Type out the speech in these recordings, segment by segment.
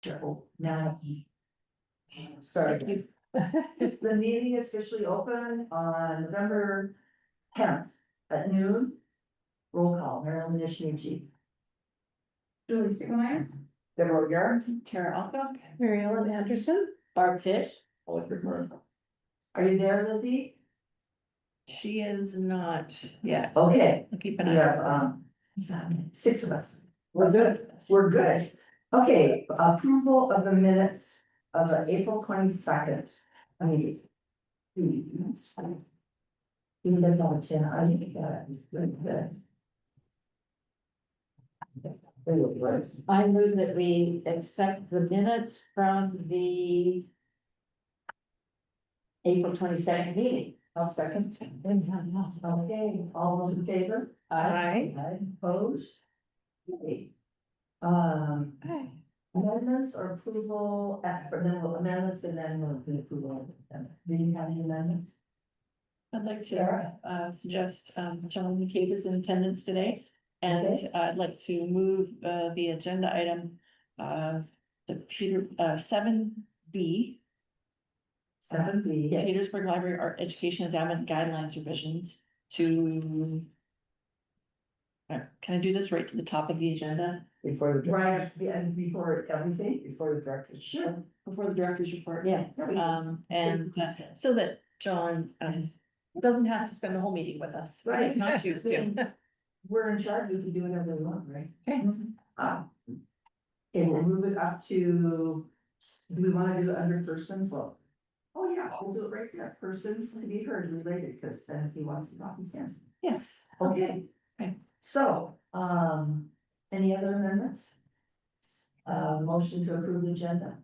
Sure, now. Sorry. The meeting is officially open on November 10th at noon. Roll call, Marilyn Nishmuchi. Julie Stiglmeyer, Deborah Yard. Tara Alcock, Mary Ellen Anderson, Barb Fish. Are you there, Lizzie? she is not yet. Okay, I'll keep an we eye have, on her. 6 of us. We're good. We're good. Okay, approval of the minutes of the April 22nd. I mean. Let's see. You live on 10, I think that is good. I move that we accept the minutes from the April 22nd meeting. I'll second. Okay, all those in favor? Aye. Opposed? Okay. Amendments or approval, then we'll amendments and then we'll do approval. Do you have any amendments? I'd like to suggest John McCabe is in attendance today. And Okay. I'd like to move the agenda item, the Peter 7B. 7B. Yes. Petersburg Library Art Education Endowment Guidelines revisions to. Can I do this right to the top of the agenda? Before the. Right, and before everything, before the director's. Sure. Before the director's report? Yeah. And so that John doesn't have to spend the whole meeting with us. He does not choose to. We're in charge, we can do whatever we want, right? Okay. Okay, we'll move it up to, do we wanna do it under persons? Well. Oh yeah, we'll do it right there, persons to be heard related, because then if he wants to talk, he can. Yes. Okay. Okay. So, any other amendments? Motion to approve the agenda?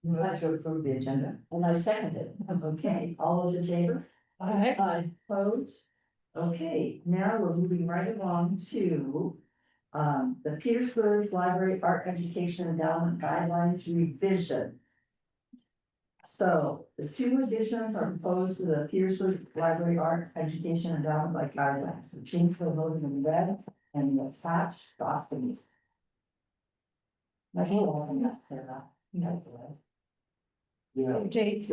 Move to approve the agenda. And I second it. Okay, all those in favor? Aye. Opposed? Okay, now we're moving right along to the Petersburg Library Art Education Endowment Guidelines revision. So the two additions are proposed to the Petersburg Library Art Education Endowment Guidelines. The change for voting in red and the attached document. I feel all of that, Sarah. Yeah. Jake.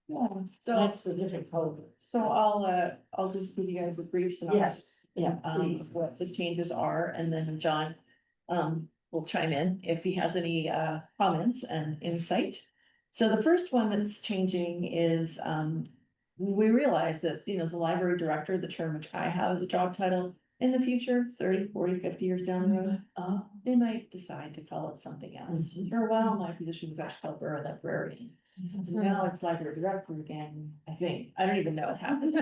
Yeah, so, That's the different code. so I'll just give you guys a brief synopsis. Yes, yeah, please. Of what the changes are, and then John, will chime in if he has any, comments and insight. So the first one that's changing is, we realize that, the library director, the term which I have as a job title, in the future, 30, 40, 50 years down the road, they might decide to call it something else. For a while, my position was actually called borough librarian. Now it's library director again, I think. I don't even know what happened.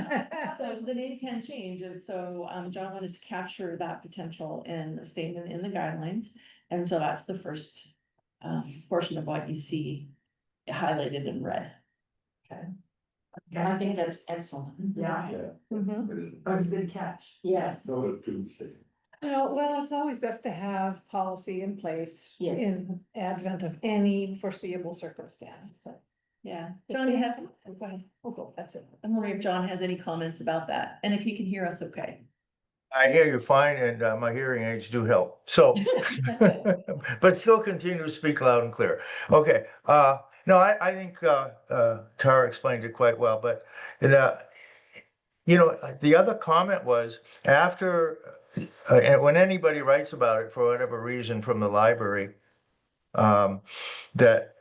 So the name can change, and so John wanted to capture that potential in a statement in the guidelines. And so that's the first portion of what you see highlighted in red. I think that's excellent. Yeah, that was a good catch. Yes. Well, it's always best to have policy in place Yes. in advent of any foreseeable circumstance. So, Yeah, John, you have, go ahead. that's it. I'm wondering if John has any comments about that, and if he can hear us okay. I hear you fine, and my hearing aids do help, so. But still continue to speak loud and clear. Okay, no, I think Tara explained it quite well, but the other comment was after, and when anybody writes about it for whatever reason from the library, that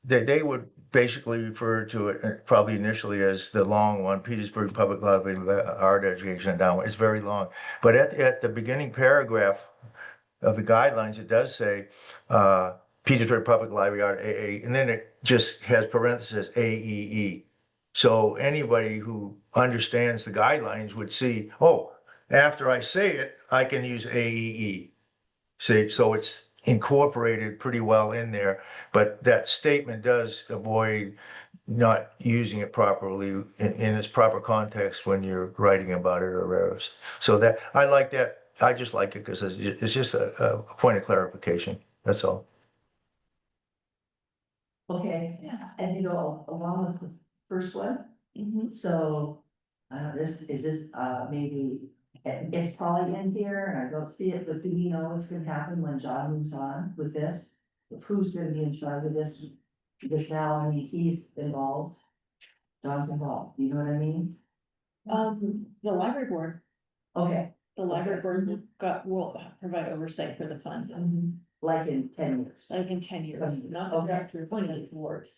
they would basically refer to it probably initially as the long one, Petersburg Public Library Art Education Endowment. It's very long, but at the beginning paragraph of the guidelines, it does say Petersburg Public Library Art AA, and then it just has parentheses AEE. So anybody who understands the guidelines would see, oh, after I say it, I can use AEE. See, so it's incorporated pretty well in there, but that statement does avoid not using it properly in its proper context when you're writing about it or errors. So that, I like that. I just like it because it's just a point of clarification. That's all. Okay, Yeah. and along with the first one, Mhm. so, this, is this, maybe, it's probably in here, and I don't see it, but do we know what's gonna happen when John moves on with this? who's gonna be in charge of this? Because now, I mean, he's involved. John's involved, you know what I mean? The library board, Okay. the library Okay. board will provide oversight for the fund, Like in 10 years. like in 10 years, not the Okay. director appointed board.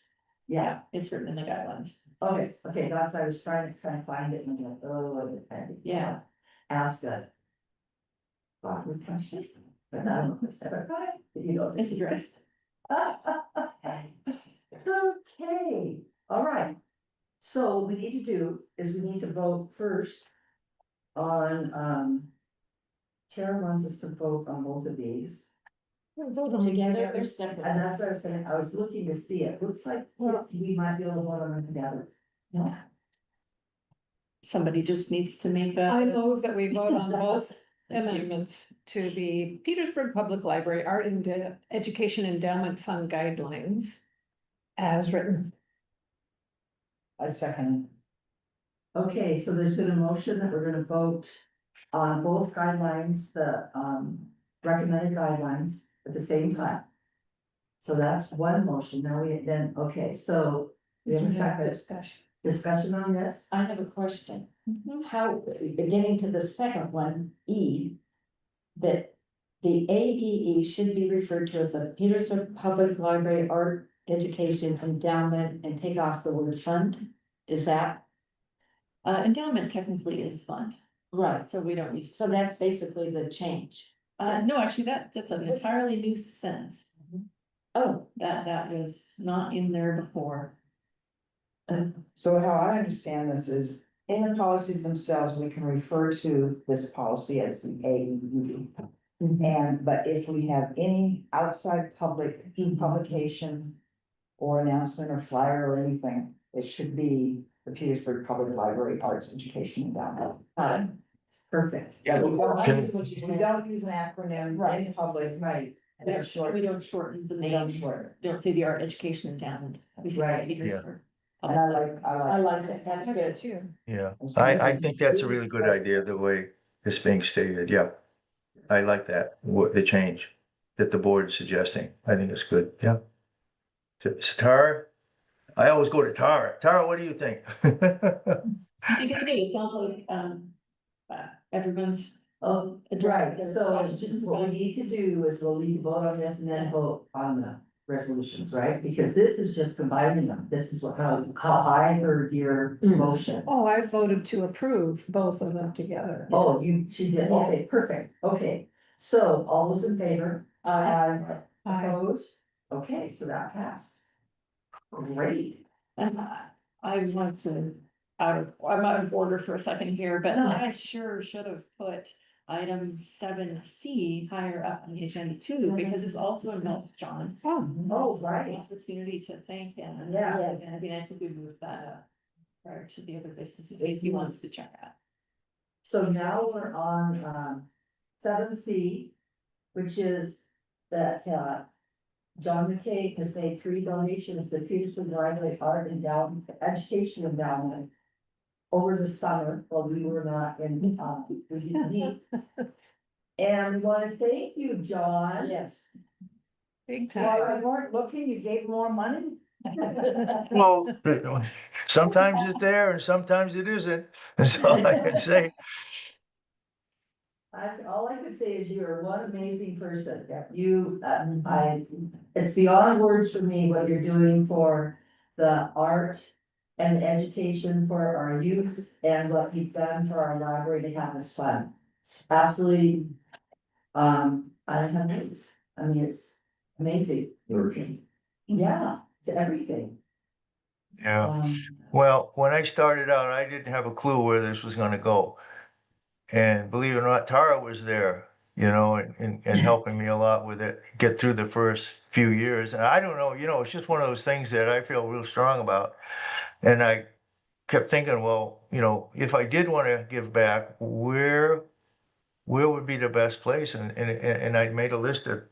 Yeah, It's written in the guidelines. okay, that's, I was trying to find it and I'm like, oh, okay. Yeah. Ask a. Awkward question, but I don't know if I said it right, but you know. It's addressed. Okay, all right. So what we need to do is we need to vote first on. Tara wants us to vote on both of these, Vote on them Together or and separate? that's what I was looking to see, it looks like we might be able to vote on them together. Yeah. Somebody just needs to make that. I move that we vote on both amendments to the Petersburg Public Library Art and Education Endowment Fund guidelines as written. A second. Okay, so there's been a motion that we're gonna vote on both guidelines, the recommended guidelines at the same time. So that's one motion, now okay, so we have a second discussion on this. I have a question. How, beginning to the second one, E, that the ADE should be referred to as the Petersburg Public Library Art Education Endowment and take off the word fund? Is that Endowment technically is a fund, right? so we don't use, So that's basically the change. no, actually, that's an entirely new sentence. Oh, That was not in there before. So how I understand this is, in the policies themselves, we can refer to this policy as the AED. And, but if we have any outside public publication or announcement or flyer or anything, it should be the Petersburg Public Library Arts Education Endowment. Perfect. Yeah, we I don't, see what you're we saying. don't use an acronym in public, Right, that's short, We don't shorten the we don't name, short it. don't say the art education endowment. We say Right. Petersburg. And I I like. like that, that's I good. do too. Yeah, I think that's a really good idea, the way it's being stated, yeah. I like that, the change that the board is suggesting, I think it's good, yeah. So, Tara, I always go to Tara, Tara, what do you think? I think it's good, it sounds like, everyone's, right, addressed their so questions what we about- need to do is we'll need to vote on this and then vote on the resolutions, right? Because this is just combining them, this is how I heard your motion. Oh, I voted to approve both of them together. Oh, she did, okay, perfect, okay, so all those in favor? I- Opposed? Okay, so that passed. Great. And I want to, I'm out of order for a second here, but I sure should have put item 7C higher up on the agenda too, because it's also involved John. Oh, right. Opportunity to thank him. And Yes. it'd be nice if we moved that up prior to the other business in case he wants to check out. So now we're on 7C, which is that John McKay has made 3 donations to Peterson Library Art Endowment, Education Endowment over the summer, while we were not in, we didn't meet. And we want to thank you, John. Yes. Big While time. we weren't looking, you gave more money? Well, sometimes it's there and sometimes it isn't, that's all I can say. All I could say is you are one amazing person. You, it's beyond words for me what you're doing for the art and the education for our youth and what you've done for our library to have this fun. It's absolutely, I don't have words. I mean, it's amazing. Yeah, it's everything. Yeah, well, when I started out, I didn't have a clue where this was gonna go. And believe it or not, Tara was there, you know, and helping me a lot with it, get through the first few years. And I don't know, you know, it's just one of those things that I feel real strong about. And I kept thinking, well, you know, if I did want to give back, where would be the best place? And I made a list of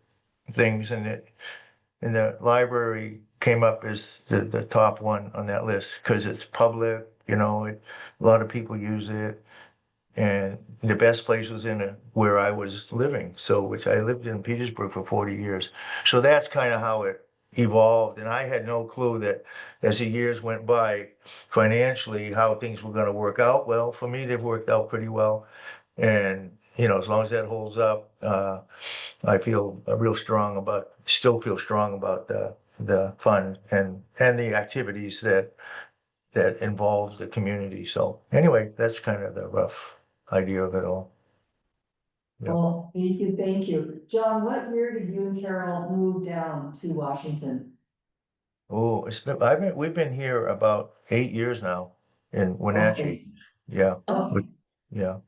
things and the library came up as the top one on that list because it's public, you know, a lot of people use it. And the best place was where I was living, so, which I lived in Petersburg for 40 years. So that's kind of how it evolved, and I had no clue that as the years went by, financially, how things were gonna work out. Well, for me, they've worked out pretty well. And, as long as that holds up, I feel still feel strong about the fund and the activities that involve the community. So anyway, that's kind of the rough idea of it all. Yeah. Well, thank you. John, what year did you and Carol move down to Washington? Oh, we've been here about 8 years now in Wenatchee. Yeah, Okay. yeah.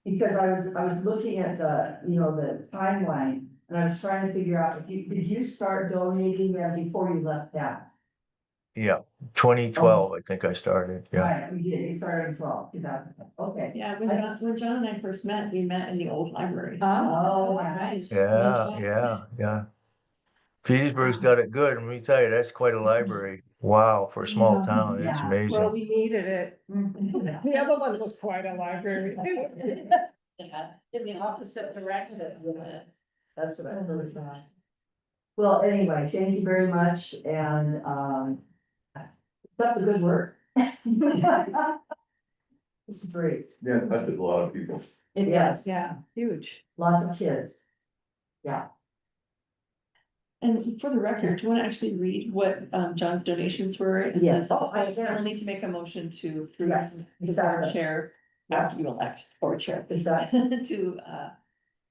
Because I was looking at the timeline, and I was trying to figure out, did you start donating them before you left town? Yeah, 2012, I think I started, yeah. Right, we did, you started in 2000, okay. Yeah, when John and I first met, we met in the old library. Oh, nice. Yeah. Petersburg's got it good, and let me tell you, that's quite a library. Wow, for a small town, it's Yeah. Well, amazing. we needed it. The other one was quite a library. Yeah, in the opposite direction. That's what I heard. Well, anyway, thank you very much, and, that's a good work. It's great, Yeah, that's a lot of people. yes, Yeah, huge. lots of kids. Yeah, And for the record, do you want to actually read what John's donations were? And Yes. then Oh, I can. I'll need to make a motion to approve Yes, the board exactly. chair after you elect the board chair. Exactly. To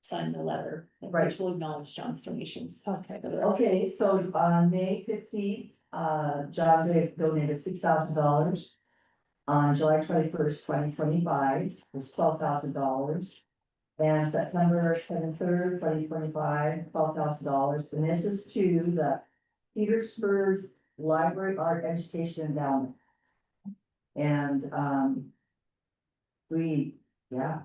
sign the letter, Right. which will acknowledge John's donations. Okay. okay, so on May 15th, John donated $6,000. On July 21st, 2025, was $12,000. And September 23rd, 2025, $12,000, and this is to the Petersburg Library Art Education Endowment. And, yeah,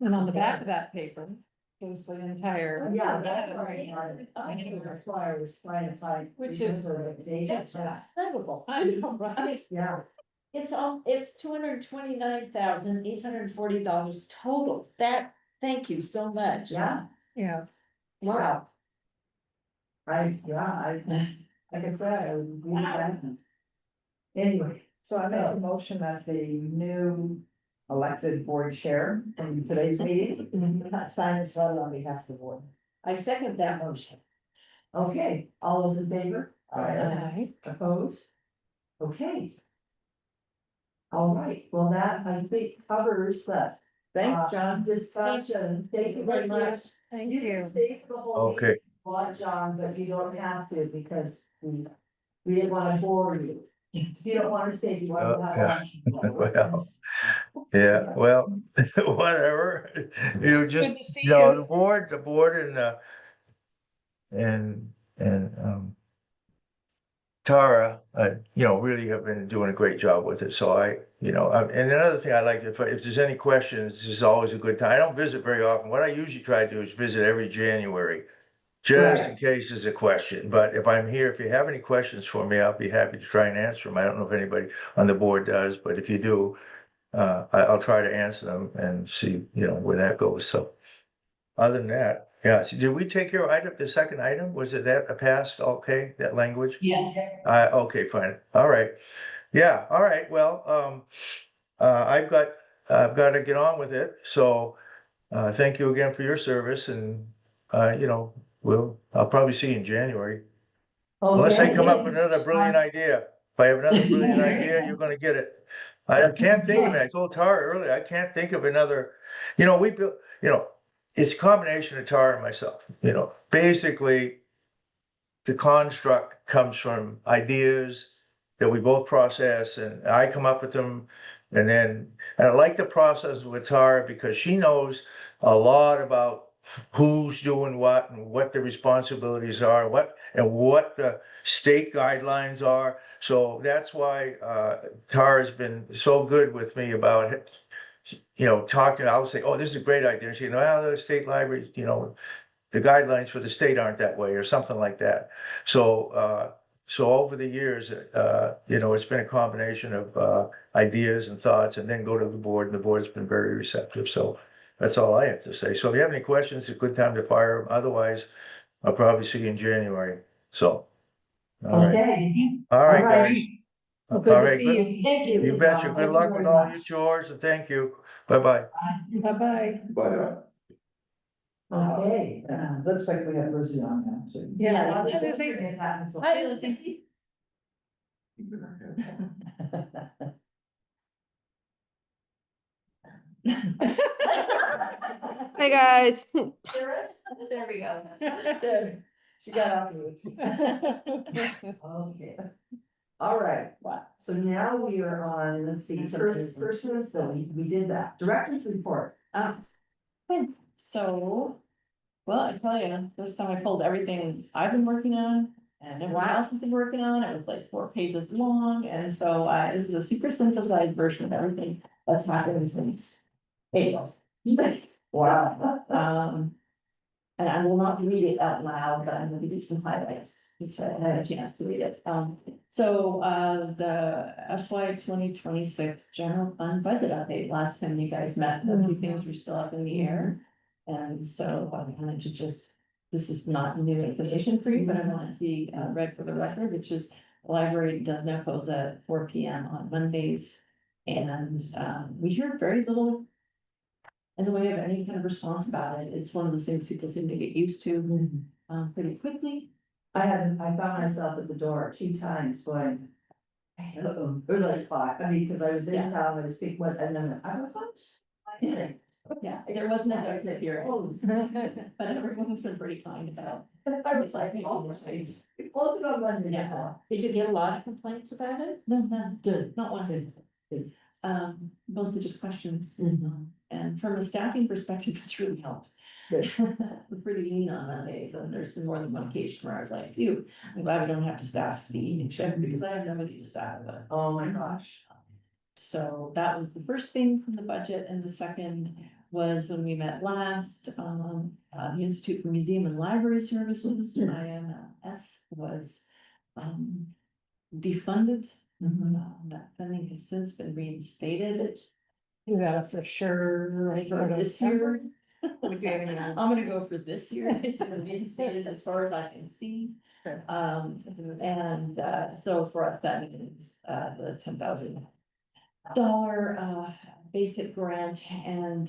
And on the back of that paper was the entire. yeah, that's right. That's why I was trying to find. Which is remember the date. That's incredible. I know, right? Yeah, It's $229,840 total. Thank you so much. yeah, Yeah. wow. Like I said, I would read that. Anyway, So I make a motion that the new elected board chair in today's meeting sign this letter on behalf of the board. I second that motion. okay, all those in favor? Aye. Opposed? Okay. All right, well, that I think covers the. Thanks, John. Discussion, thank you very much. Thank You can you. stay for the whole Okay, meeting, if you want, John, but you don't have to because we didn't wanna bore you. If you don't wanna stay, you want to have yeah. lunch. Yeah, well, whatever, It's just, good to see you know, you. the board and Tara, really have been doing a great job with it, so and another thing I like, if there's any questions, this is always a good time, I don't visit very often, what I usually try to do is visit every January. Just in case there's a question, but if I'm here, if you have any questions for me, I'll be happy to try and answer them, I don't know if anybody on the board does, but if you do, I'll try to answer them and see, where that goes, so. Other than that, yeah, so did we take care of the second item, was it that passed, okay, that language? Yes. Okay, fine, all right, yeah, all right, well, I've got to get on with it, so, thank you again for your service, and, I'll probably see you in January. Unless I come up with another brilliant idea. If I have another brilliant idea, you're gonna get it. I can't think of it. I told Tara earlier, I can't think of another, we built, it's a combination of Tara and myself, basically. The construct comes from ideas that we both process and I come up with them. And I like the process with Tara because she knows a lot about who's doing what and what the responsibilities are, what the state guidelines are. So that's why Tara's been so good with me about it. Talking, I'll say, oh, this is a great idea. And she, the state library, the guidelines for the state aren't that way or something like that. So So over the years, it's been a combination of ideas and thoughts, and then go to the board, and the board's been very receptive, so that's all I have to say. So if you have any questions, it's a good time to fire them. Otherwise, I'll probably see you in January, so. All right, Okay. all right, All right. guys. Well, All good to right, see good. you. Thank you. You betcha. Good luck with all your chores, and thank you. Bye-bye. Bye-bye. Bye. Okay, looks like we have Lizzie on now, too. Yeah. Hi, Lizzie. Lizzie. Hi, guys. There we go. She got off mute. Okay. All right, so now we are on, let's see, first one, so we did that, director's report. So, well, I tell you, this time I pulled everything I've been working on and everyone else has been working on. It was like 4 pages long. And so this is a super synthesized version of everything that's happened since April. Wow. And I will not read it out loud, but I'm gonna give you some highlights, so I had a chance to read it. The FY 2026 general fund budget update, last time you guys met, a few things were still up in the air. And so I wanted to this is not new information for you, but I want it to be read for the record, which is the library does now close at 4 PM on Mondays. And we hear very little in the way of any kind of response about it. It's one of those things people seem to get used to pretty quickly. I found myself at the door 2 times going. Uh-oh, it was like 5, I mean, because I was in Yeah. town, I was speaking with, and then I was like. Yeah, there wasn't a exit here, but everyone's been pretty kind about. I was like, oh, we closed it on Monday. Yeah. Did you get a lot of complaints about it? No, good, not one. Good. Mostly just questions. And from a staffing perspective, it's really helped. We're pretty lean on Mondays, and there's been more than one occasion where I was like, phew, I'm glad we don't have to staff the evening shift because I have nobody to staff it. Oh, my gosh. So that was the first thing from the budget, and the second was when we met last, the Institute for Museum and Library Services, IMLS, was defunded. That funding has since been reinstated. You got it for sure. For this year. We gave him I'm that. gonna go for this year, it's been reinstated as far as I can see. Sure. So for us, that means the $10,000 basic grant, and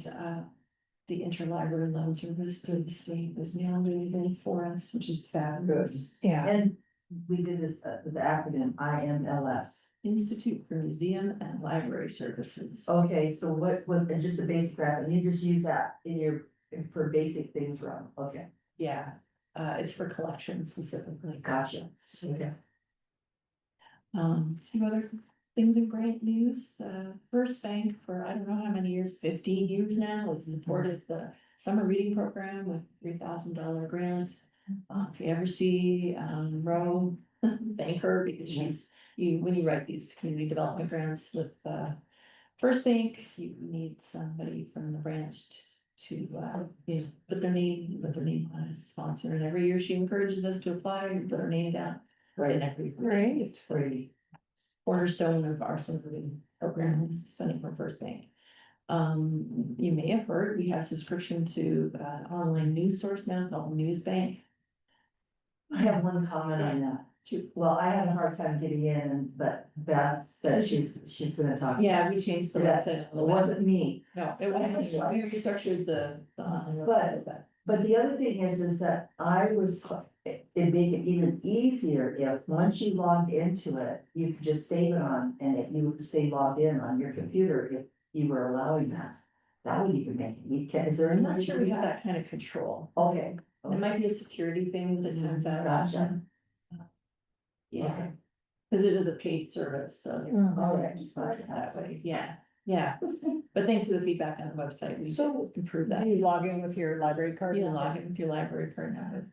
the interlibrary loan service through the state is now doing for us, which is fabulous. Yeah. And we did this with the acronym IMLS. Institute for Museum and Library Services. Okay, so what, and just a basic graph, and you just use that for basic things, Ron, okay, Yeah, it's for collection specifically. gotcha. Okay. A few other things in grant news, First Bank for, I don't know how many years, 15 years now, has supported the summer reading program with $3,000 grant. If you ever see, Ro, thank her, because when you write these community development grants with, First Bank, you need somebody from the branch to put their name on it, sponsor, and every year she encourages us to apply and put our name down. Right, and every Great. cornerstone of our summer program is spending for First Bank. You may have heard, we have subscription to an online news source now called Newsbank. I have one comment on that. Well, I had a hard time getting in, but Beth said she's gonna talk. Yeah, we changed the website. a It little bit. wasn't me. No, it wasn't, we restructured the online But- website. But the other thing is that it makes it even easier if, once you log into it, you could just save it on, and if you would stay logged in on your computer, if you were allowing that. That would even make it, is there? I'm not sure we have that kind of control. Okay. It might be a security thing that turns out. Gotcha. Yeah, because it is a paid service, so. All right, just thought That way, yeah, but thanks for the feedback on the website, we So, improved Do that. you log in with your library card? You log in with your library card now,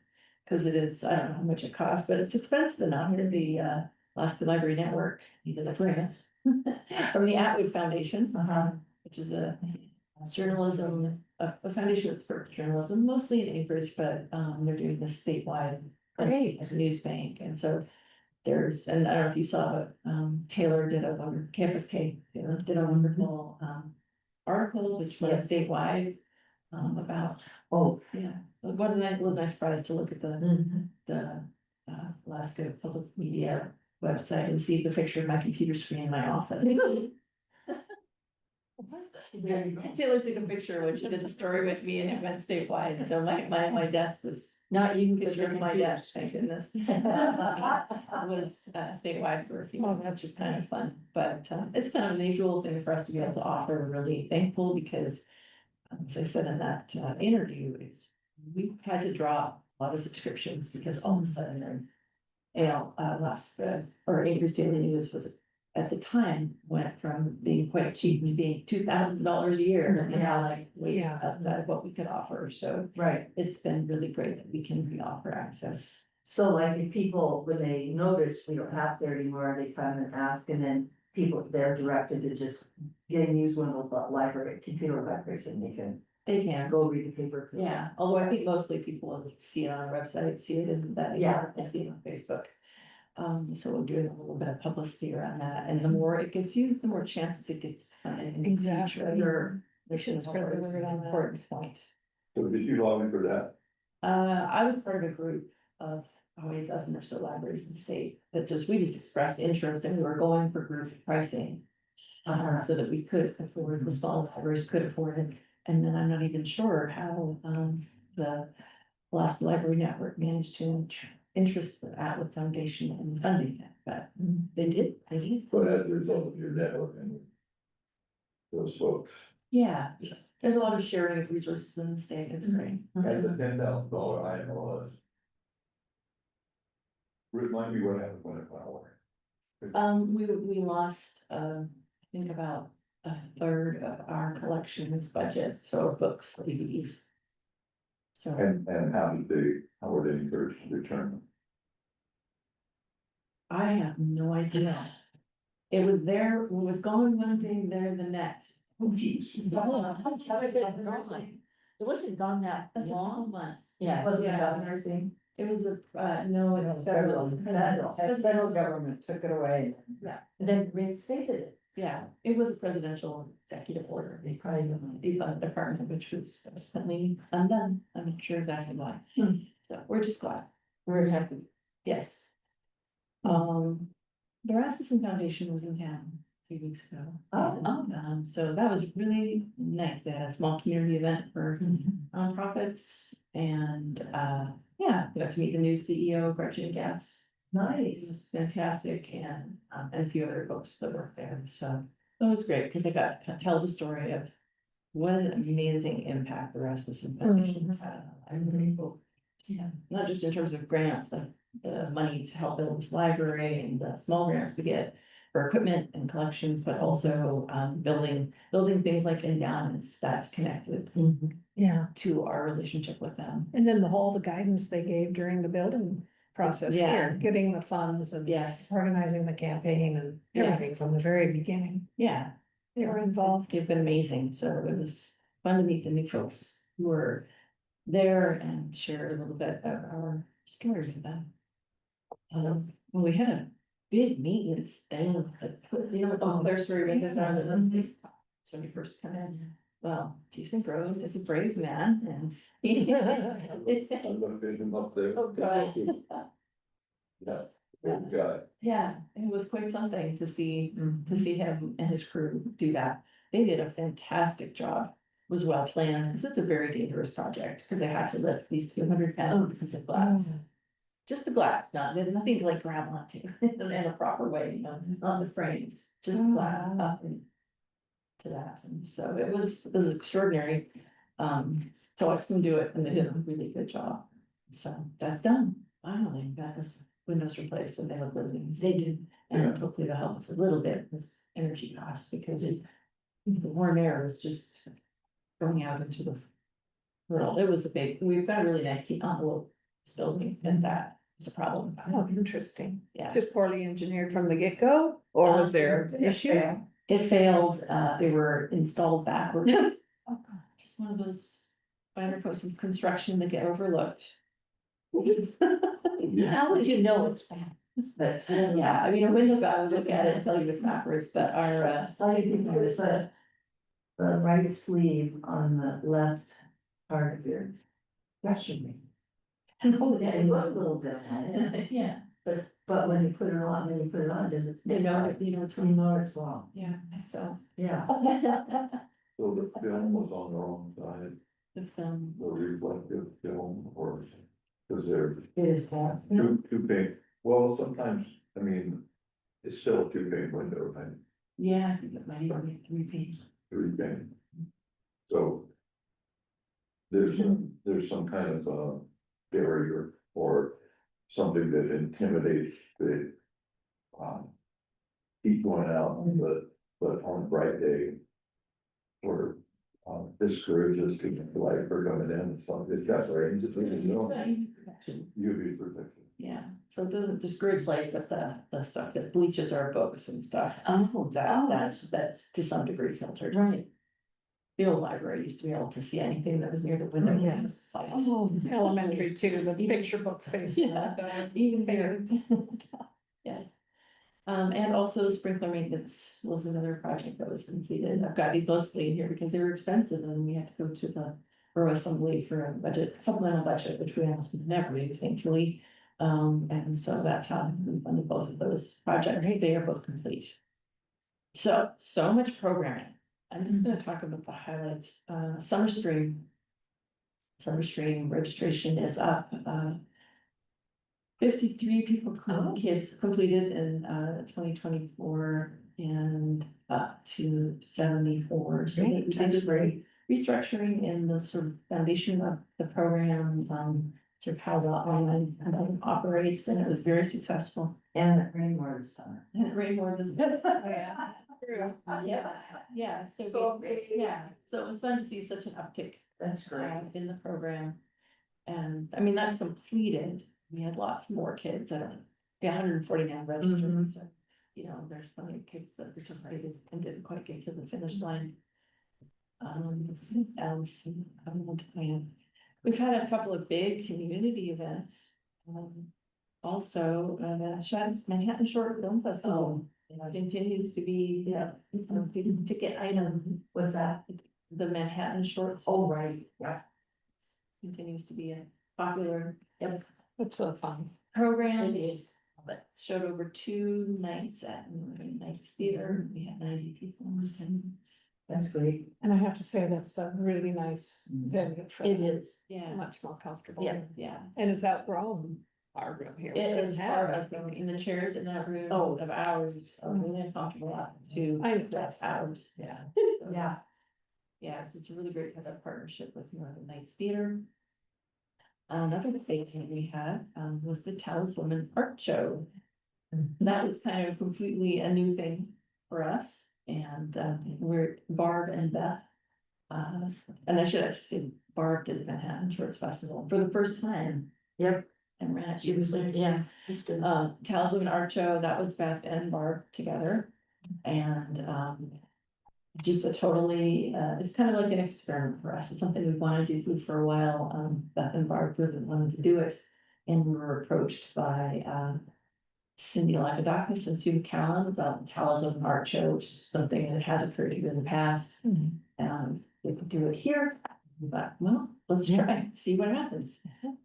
because it is, I don't know how much it costs, but it's expensive enough, here the Alaska Library Network, needed a grant. From the Atwood Foundation, which is a journalism, a foundation that's for journalism, mostly in Anchorage, but they're doing this statewide. Great. News bank, and so there's, and I don't know if you saw, Taylor did a KFSK, did a wonderful, article, which went statewide. About, Oh, yeah, what a nice surprise to look at the Alaska Public Media website and see the picture of my computer screen in my office. Taylor took a picture when she did the story with me and it went statewide, so my desk was, Not you, but picture your of my computer desk, thank screen. goodness. Was statewide for a few months, which is kind of fun, but it's kind of an unusual thing for us to be able to offer. We're really thankful because, as I said in that interview, we had to drop a lot of subscriptions because all of a sudden, Alaska or Anchorage Daily News was at the time went from being quite cheap to being $2,000 a year, and now like way Yeah. outside of what we could offer. So right. it's been really great that we can reoffer access. So like if people, when they notice we don't have there anymore, they come and ask, and then they're directed to just get and use one of the library, computer libraries, and they can They can. go read the paper. Yeah, although I think mostly people see it on our website, see it in that, Yeah. I see it on Facebook. So we're doing a little bit of publicity around that, and the more it gets used, the more chances it gets. In the Exactly. future. We should spread the word on that. Important point. So did you lobby for that? I was part of a group of, a dozen or so libraries in the state that we just expressed interest and we were going for group pricing. So that we could afford, the small libraries could afford it, and then I'm not even sure how, the Alaska Library Network managed to interest the Atwood Foundation in funding it, but they did. But as a result of your networking. Those folks, Yeah, there's a lot of sharing of resources in the state, it's great. and the $10,000 IMLS. Remind me what happened when it went away. We lost, I think about a third of our collections budget, so books, DVDs. So And how were they encouraged to return them? I have no idea. It was there, it was going one thing, there the next. Oh, geez. How is it gone? It wasn't gone that That's a couple long. months. Yeah. Was it a governor thing? It was no, it's federal. The federal government took it away. Then reinstated it. Yeah, it was a presidential executive order, they probably defund the department, which was subsequently undone, I'm not sure exactly why. So we're just glad, We're happy. yes. The Rasmussen Foundation was in town a few weeks ago. And, so that was really nice, they had a small community event for nonprofits, and, yeah, got to meet the new CEO, Gretchen Guess. It Nice. was fantastic, and a few other folks that worked there, so it was great, because I got to tell the story of what an amazing impact the Rasmussen Foundation has had. I'm grateful. Yeah, not just in terms of grants, like the money to help build this library and the small grants we get for equipment and collections, but also building things like endowments that's connected Yeah, to our relationship with them. and then all the guidance they gave during the building process Yeah. here, getting the funds and Yes, organizing the campaign and Yeah. everything from the very beginning. yeah, They were involved. they've been amazing, so it was fun to meet the new folks who were there and share a little bit of our stories with them. Well, we had a big maintenance thing, like, what the Claire Story windows are, that was big. So when you first come in, well, Jason Grove is a brave man, and. I looked at him up there. Oh, God. Yeah, good guy. Yeah, it was quite something to see him and his crew do that. They did a fantastic job. It was well planned. So it's a very dangerous project because they had to lift these 200 pounds of glass. Just the glass, there's nothing to like grab onto in a proper way, not the frames, just glass up and to that. And so it was extraordinary. To watch them do it, and they did a really good job. So that's done. Finally, got this windows replaced and they look really nice. They do. And hopefully that'll help us a little bit with energy costs, because the warm air is just going out into the world. It was we've got a really nice heat envelope this building, and that is a problem. Oh, interesting. Yeah. Just poorly engineered from the get-go, or was there an issue? It failed, they were installed backwards. Oh God, just one of those minor posts of construction that get overlooked. How would you know it's bad? but yeah, I mean, a window guy would look at it and tell you it's backwards, but our, There's the right sleeve on the left part of your brushing me. oh, yeah, It looked a little bit, yeah, but when you put it on, it doesn't. you know, it's You know it's wrong, yeah, so. yeah. So the film was on the wrong side, The film, the reflective film, or, cause they're It is that. two pane, well, sometimes, I mean, it's still a two pane window, right? yeah, I think it might even be 3 pages. Three pane. So. There's some kind of barrier or something that intimidates the. Heat going out, but on a bright day. Or discourages people like for coming in and stuff, it's got range, it's, you know, UV protection. Yeah, so it doesn't discourage light, but the stuff that bleaches our books and stuff, Oh, that's to some degree filtered. right. The old library used to be able to see anything that was near the window. Yes. Like, Oh, elementary too, the picture books facing. Yeah, even there. Yeah. And also sprinkler maintenance was another project that was completed. I've got these mostly in here because they were expensive and we had to go to the borough assembly for a budget, supplemental budget, which we almost never do, thankfully. And so that's how we funded both of those projects. They are both complete. So much programming. I'm just gonna talk about the highlights. Summer Stream. Summer Stream registration is up. 53 people, kids completed in 2024 and up to 74. So Great, they that's did great. restructuring in the sort of foundation of the program, sort of how the online operates, and it was very successful. And it rained more this summer. And it rained more this. Yeah. Yeah, so, So, yeah, so it was fun to see such an uptick That's great. in the program. And I mean, that's completed. We had lots more kids. 149 registered, Mhm. so, you know, there's plenty of kids that participated and didn't quite get to the finish line. Else, I don't want to plan. We've had a couple of big community events. Also, the Manhattan Short Film Festival continues to be, a big ticket item. What's that? The Manhattan Shorts Oh, right, yeah. continues to be a popular It's so fun. program. It is. But showed over 2 nights at Northern Nights Theater. We had 90 people in attendance. That's great. And I have to say, that's a really nice venue for. It is, yeah, Much more comfortable. yeah. And it's outgrown our room here. We It couldn't is have hard, it. I think, in the chairs in that room Oh, of ours, are really uncomfortable to, I know. that's ours. Yeah. So, Yeah. Yeah, so it's really great to have that partnership with Northern Nights Theater. Another big thing we had, was the Townswoman Art Show. That was kind of completely a new thing for us, and, we're Barb and Beth. And I should actually say Barb did the Manhattan Shorts Festival for the first time. Yep. And ran, She was there, yeah. It's good. Talisman Art Show, that was Beth and Barb together. And just a totally, it's kind of like an experiment for us. It's something we've wanted to do for a while. Beth and Barb really wanted to do it. And we were approached by Cindy Lagodakis and Sue McCallum about the Talisman Art Show, which is something that has occurred here in the past. They could do it here. We thought, well, let's try, see what happens.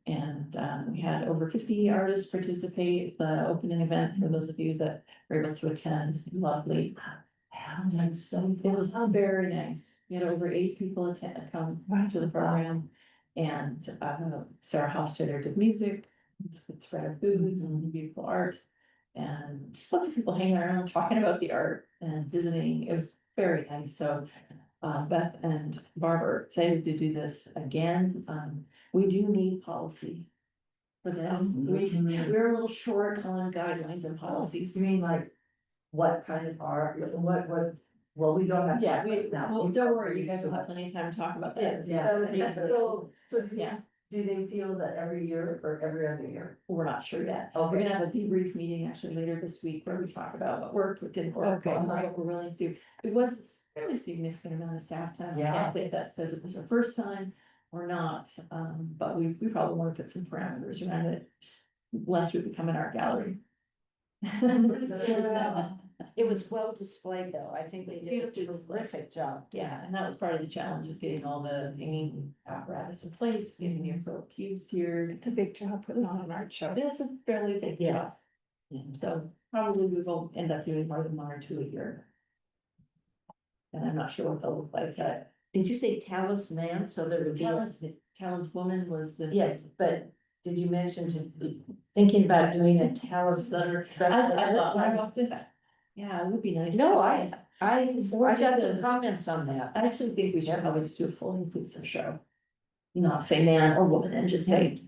And we had over 50 artists participate. The opening event, for those of you that were able to attend, is lovely. So it was very nice. We had over 8 people come to the program. And Sarah Hofstadter did music, spread food and beautiful art. And just lots of people hanging around, talking about the art and visiting. It was very nice. So Beth and Barbara excited to do this again. We do need policy for this. We're a little short on guidelines and policies. You mean like, what kind of art, what, well, we don't have. Yeah, now. don't worry, you guys will have plenty of time to talk about that. Yeah. So, Yeah. do they feel that every year or every other year? We're not sure yet. Okay. We're gonna have a debrief meeting actually later this week where we talk about what worked, what didn't work, Okay. what we're willing to do. It was a fairly significant amount of staff time. I Yeah. can't say if that's because it was our first time or not, but we probably want to put some parameters around it, just lest we become an art gallery. It was well displayed though. I think they It's did a beautifully displayed. terrific job. Yeah, and that was part of the challenge, is getting all the hanging apparatus in place, getting the appropriate cubes here. It's a big job putting on an art show. It is a fairly big Yes. job. So probably we will end up doing more than 1 or 2 a year. And I'm not sure what they'll look like, but Did you say talisman? So there would be, Taliswoman was the. yes, but did you mention to, thinking about doing a talisman? I walked in that. Yeah, it would be nice. No, I got just some a- comments on that. I actually think we should probably just do a full inclusive show. Not say man or woman, and just say,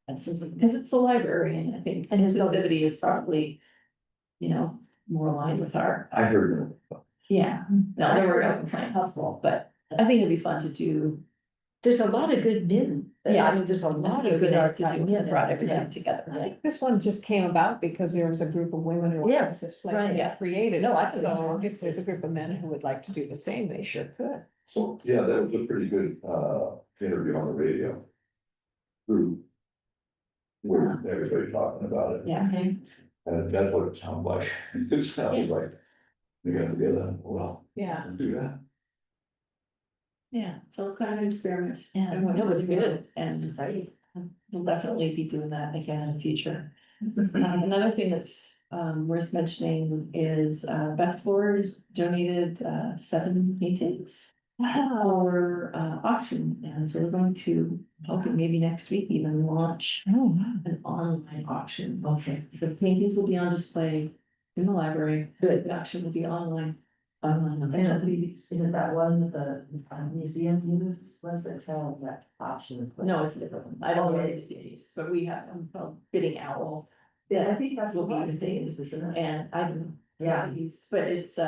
this is, because it's the library, and I think And there's a- inclusivity is probably, more aligned with our, I heard. yeah, no, there were no complaints, but I think it'd be fun to do. There's a lot of good men. Yeah. I mean, there's a lot It of would be good nice art. to do, men. and brought everybody Yeah. together. Right. This one just came about because there was a group of women who. wanted Yes, to display right, it, yeah. Created No, I it, can- so if there's a group of men who would like to do the same, they sure could. So, yeah, that was a pretty good, interview on the radio. Through. With everybody talking about it, Yeah, and that's what it sounded like, it sounded like. They got together, well, Yeah. let's do that. yeah, so kind of an experiment. Yeah, And what it was we do, good. And we'll definitely be doing that again in the future. Another thing that's worth mentioning is Beth Ford donated 7 paintings for auction, and so we're going to, hoping maybe next week even launch Oh, an online auction. Okay. The paintings will be on display in the library, Good. the auction will be online. And Isn't that one that the museum uses, was it kind of that option? No, it's a different one. I don't know Oh, what it it is. is, but we have them called Bidding Owl. Yeah, I think that's the Will be one, the same. isn't it? And I don't know. Yeah. But it's,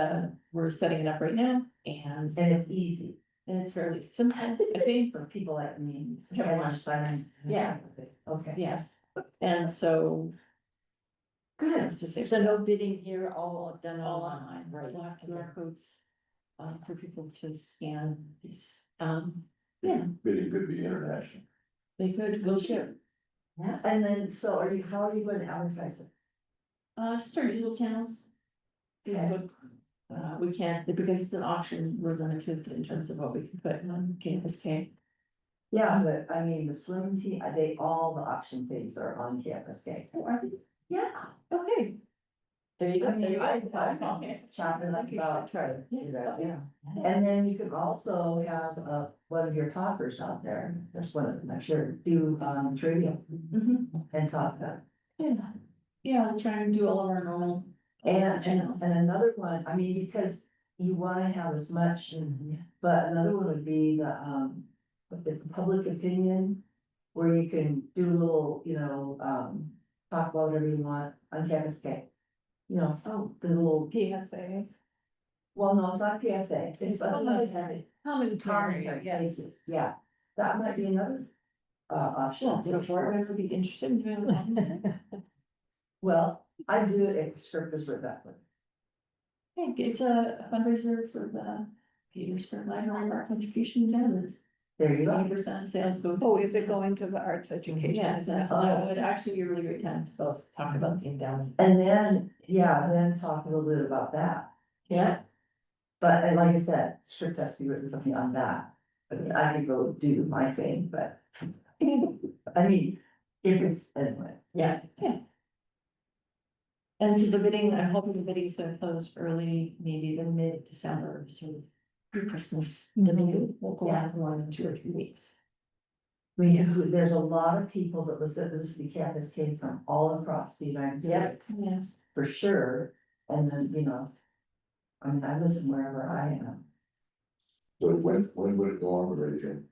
we're setting it up right now, and And it's easy it's fairly simple, I think. for people like me. Yeah. Have much time. Yeah. Okay. Yeah, and so. Good. Let's just say. So no bidding here, all done All online. online, Right. we'll have QR codes. For people to scan these, yeah, Bidding could be international. they could go share. Yeah, and then, so how are you going to advertise it? Just our usual channels. Okay. Facebook, we can't, because it's an auction, we're limited in terms of what we can put on KFSK. Yeah, but I mean, the swim team, all the auction things are on Campus Day. Oh, are they? Yeah. Okay. There you go. I mean, I Okay. chatting about trying to do that, yeah. And then you can also have, one of your talkers out there, there's one of them, I'm sure, do, trivia and talk about. Yeah, yeah, we'll try and do all of our normal. And another one, I mean, because you wanna have as much, but another one would be the public opinion. Where you can do a little, talk about whatever you want on Campus Day. The little, PSA. well, no, it's not PSA, it's Commentary, commentary, yes. yeah, that might be another. Option. Sure, if board member would be interested in doing that. Well, I do it if the script is written that way. Hey, it's a fundraiser for the Petersburg Library Art Contribution Endowment. There you go. 20% of sales go. Oh, is it going to the arts education? Yes, that's all, it would actually be a really great time to both talk about the endowment. And then, then talk a little bit about that. Yeah. But and like I said, script has to be written for me on that. I mean, I could go do my thing, but. I mean, if it's, anyway. Yeah. And so the bidding, I'm hoping the bidding is gonna close early, maybe the mid-December, sort of pre-Christmas. Then we'll go on for more than 2 or 3 weeks. Because there's a lot of people that listen to this campus came from all across the United Yeah. States, Yes. for sure. And then, I mean, I listen wherever I am. So when would it go on the radio?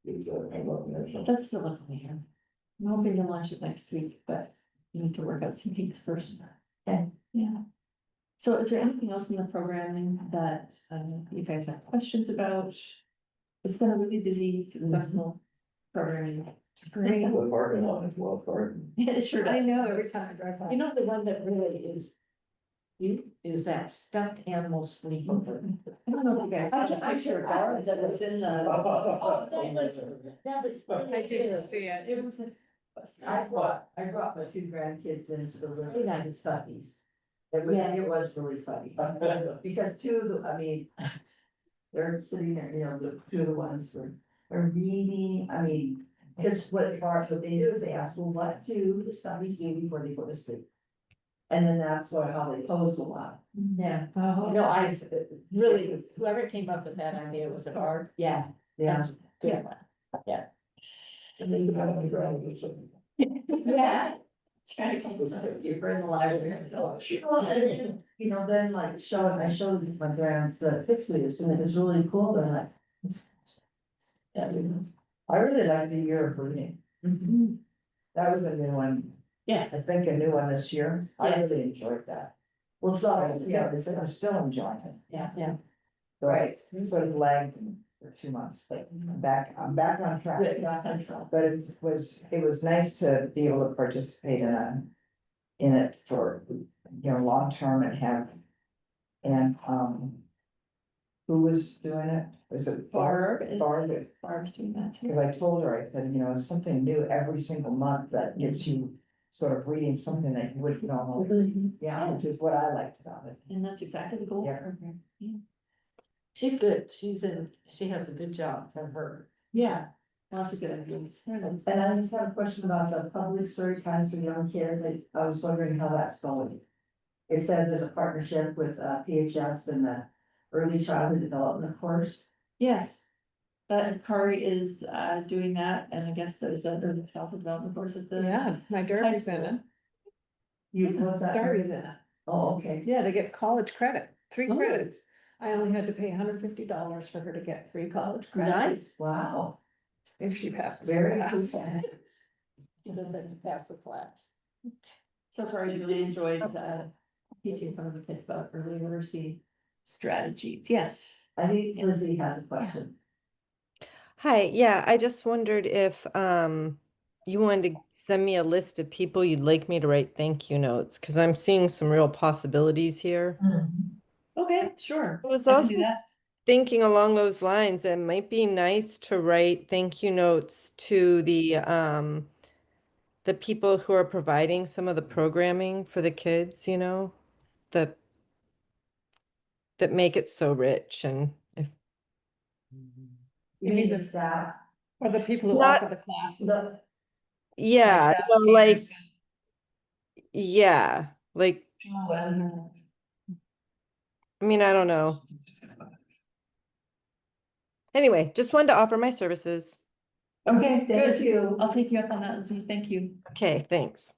Is that, how about that? That's still up in the air. I'm hoping to launch it next week, but we need to work out some things first. Okay. Yeah. So is there anything else in the programming that you guys have questions about? It's been a really busy, successful programming. It's great. The parking lot is well garden. It sure I does. know every time I drive by. You know, the one that really is. Is that stuffed animal sleepover. I don't know if you guys, I'm sure Dara that was in the. Oh, that was. I didn't see it. It was I brought my 2 grandkids into the living room, the stuffies. It was really funny, because two of the, I mean, they're sitting there, you know, the two of the ones are reading, I mean, because what they do is they ask, well, what do the studies do before they go to sleep? And then that's how they pose a lot. Yeah, no, really, whoever came up with that idea was an art, yeah, Yeah, that's a good one, yeah. Yeah. Trying to keep you in the library. you know, then like I showed my parents the pictures and it was really cool, they're like. Yeah, you know. I really like the year of reading. That was a new one, I Yes, think a new one this year. I Yes. really enjoyed that. Well, it's not, yeah, I'm still enjoying it. yeah. Right, sort of lagged for a few months, but I'm back on track. But it was nice to be able to participate in it for, you know, long term and who was doing it? Was it Barb is- Barb, Barb's doing that too. because I told her, I said, you know, it's something new every single month that gets you sort of reading something that you wouldn't normally, Yeah, which is what I liked about it. And that's exactly the goal. Yeah. program. Yeah. She's good, she has a good job for her. Yeah, lots of good ideas. and I just have a question about the public story times for young kids, I was wondering how that's going. It says there's a partnership with PHS and the Early Childhood Development course. Yes. But Kari is doing that, and I guess there's a early childhood development course at the. Yeah, my Darby's in it. What's that? Darby's in it. Oh, okay. Yeah, to get college credit, 3 Oh. credits. I only had to pay $150 for her to get 3 college credits. Nice. Wow, If she passes. the very class. cool. She does have to pass the class. So Kari really enjoyed teaching some of the kids about early literacy strategies. Yes. I think Lizzie has a question. Hi, yeah, I just wondered if you wanted to send me a list of people you'd like me to write thank you notes, because I'm seeing some real possibilities here. Okay, sure. I was I can also do that. thinking along those lines, it might be nice to write thank you notes to the people who are providing some of the programming for the kids, you know, that make it so rich and if You mean the staff? Or the people who Not- offer the classes. yeah, Like well, Beth like Peterson, yeah, like Joanne. I mean, I don't know. Anyway, just wanted to offer my services. Okay, Thank good. you. I'll take you up on that, Lizzie. Thank you. Okay, thanks.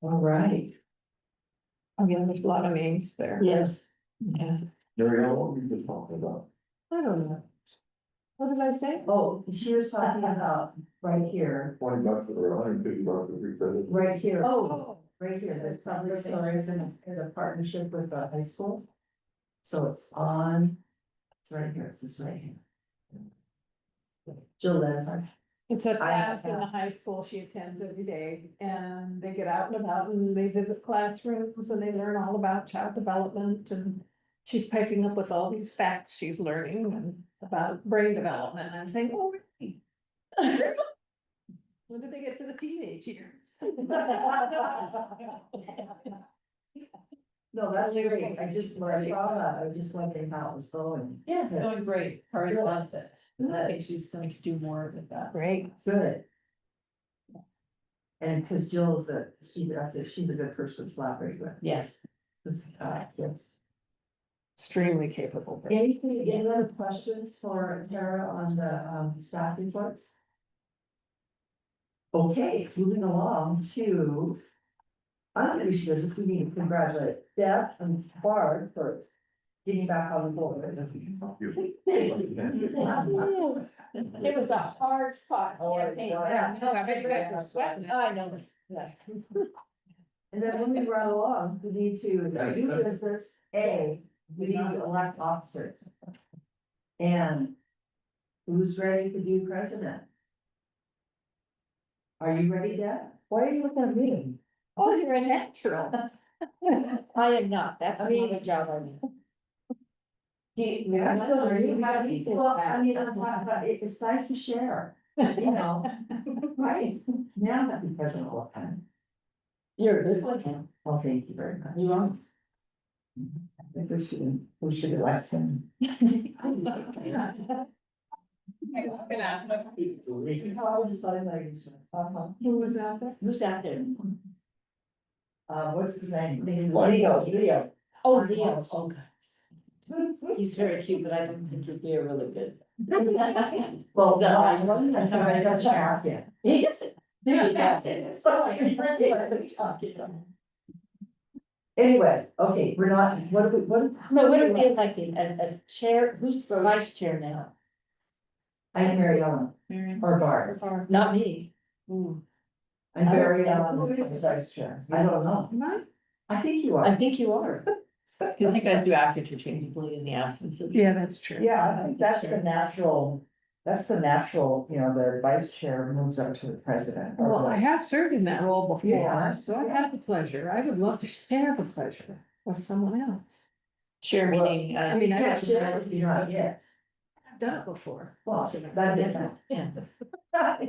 All right. Again, there's a lot of names there. Yes. Yeah. Mary, how long have you been talking about? I don't know. What did I say? Oh, she was talking about right here, $20 or $150 for 3 credits? right here. Oh, Right here, there's public stories and a partnership with the high school. So it's on, it's right here, it's this right here. Jill, it's a I have class in the passed. high school she attends every day, and they get out and about and they visit classrooms and they learn all about child development and. She's picking up with all these facts she's learning and about brain development, and I'm saying, oh, really? When did they get to the teenage years? No, that's great, I just, when I saw that, I was just wondering how it was going. Yeah, it's Yes. going great. Kari Good. loves it. I think she's going to do more with that. Great. Good. And because Jill's she's a good person to collaborate with. Yes. Yes. Extremely capable person. Any other questions for Tara on the staff reports? Okay, moving along to. Unfinished business, we need to congratulate Deb and Barb for getting back on the board. It was a hard fought campaign. Yeah. I bet you guys were sweating. I know, yeah. And then when we run along, we need to do business, we need to elect officers. And who's ready to be president? Are you ready, Deb? Why are you looking at me? Oh, you're a natural. I am not, that's another job I need. I still, well, I mean, it's nice to share, you know, right? Now that the president will come. You're a good one now. Well, thank you very much. You are. I think we should elect him. Who was out there? Who's out there? What's his name? Like- Leo. Oh, Leo, oh, God. He's very cute, but I don't think he'd be a really good. Well, No, I- that's all right, that's all right. He just, he does it. It's fine. Anyway, okay, we're not, what are we, what? No, what are we electing? A chair, who's the vice chair now? I'm Mary Ellen, Mary? or Barb. Not me. I'm I don't Mary know. Ellen. Who is the vice chair? I don't know. What? I think you I are. think you are. Because you guys do act interchangeably in the absence of. Yeah, that's true. Yeah, I think that's the natural, you know, the vice chair moves up to the president. or Well, the- I have served in that role Yeah. before, so I have the pleasure. I would love to share the pleasure with someone else. Share meaning, I mean, I have You're not yet. done it before. Well, that's it now. Yeah.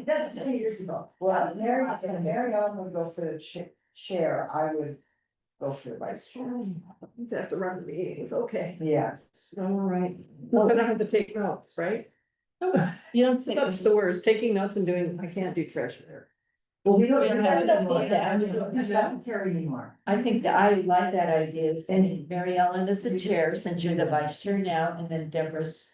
That's 2 years ago. Well, I was Mary, if Mary Ellen would go for the chair, I would go for the vice chair. You have to run the meetings, okay. Yes. All right. So I don't have to take notes, right? you don't say. That's the worst, taking notes and doing, I can't do treasurer. Well, we don't We do don't that have to anymore. do that. We don't do secretary anymore. I think that I like that idea, sending Mary Ellen as the chair, since you're the vice chair now, and then Deborah's.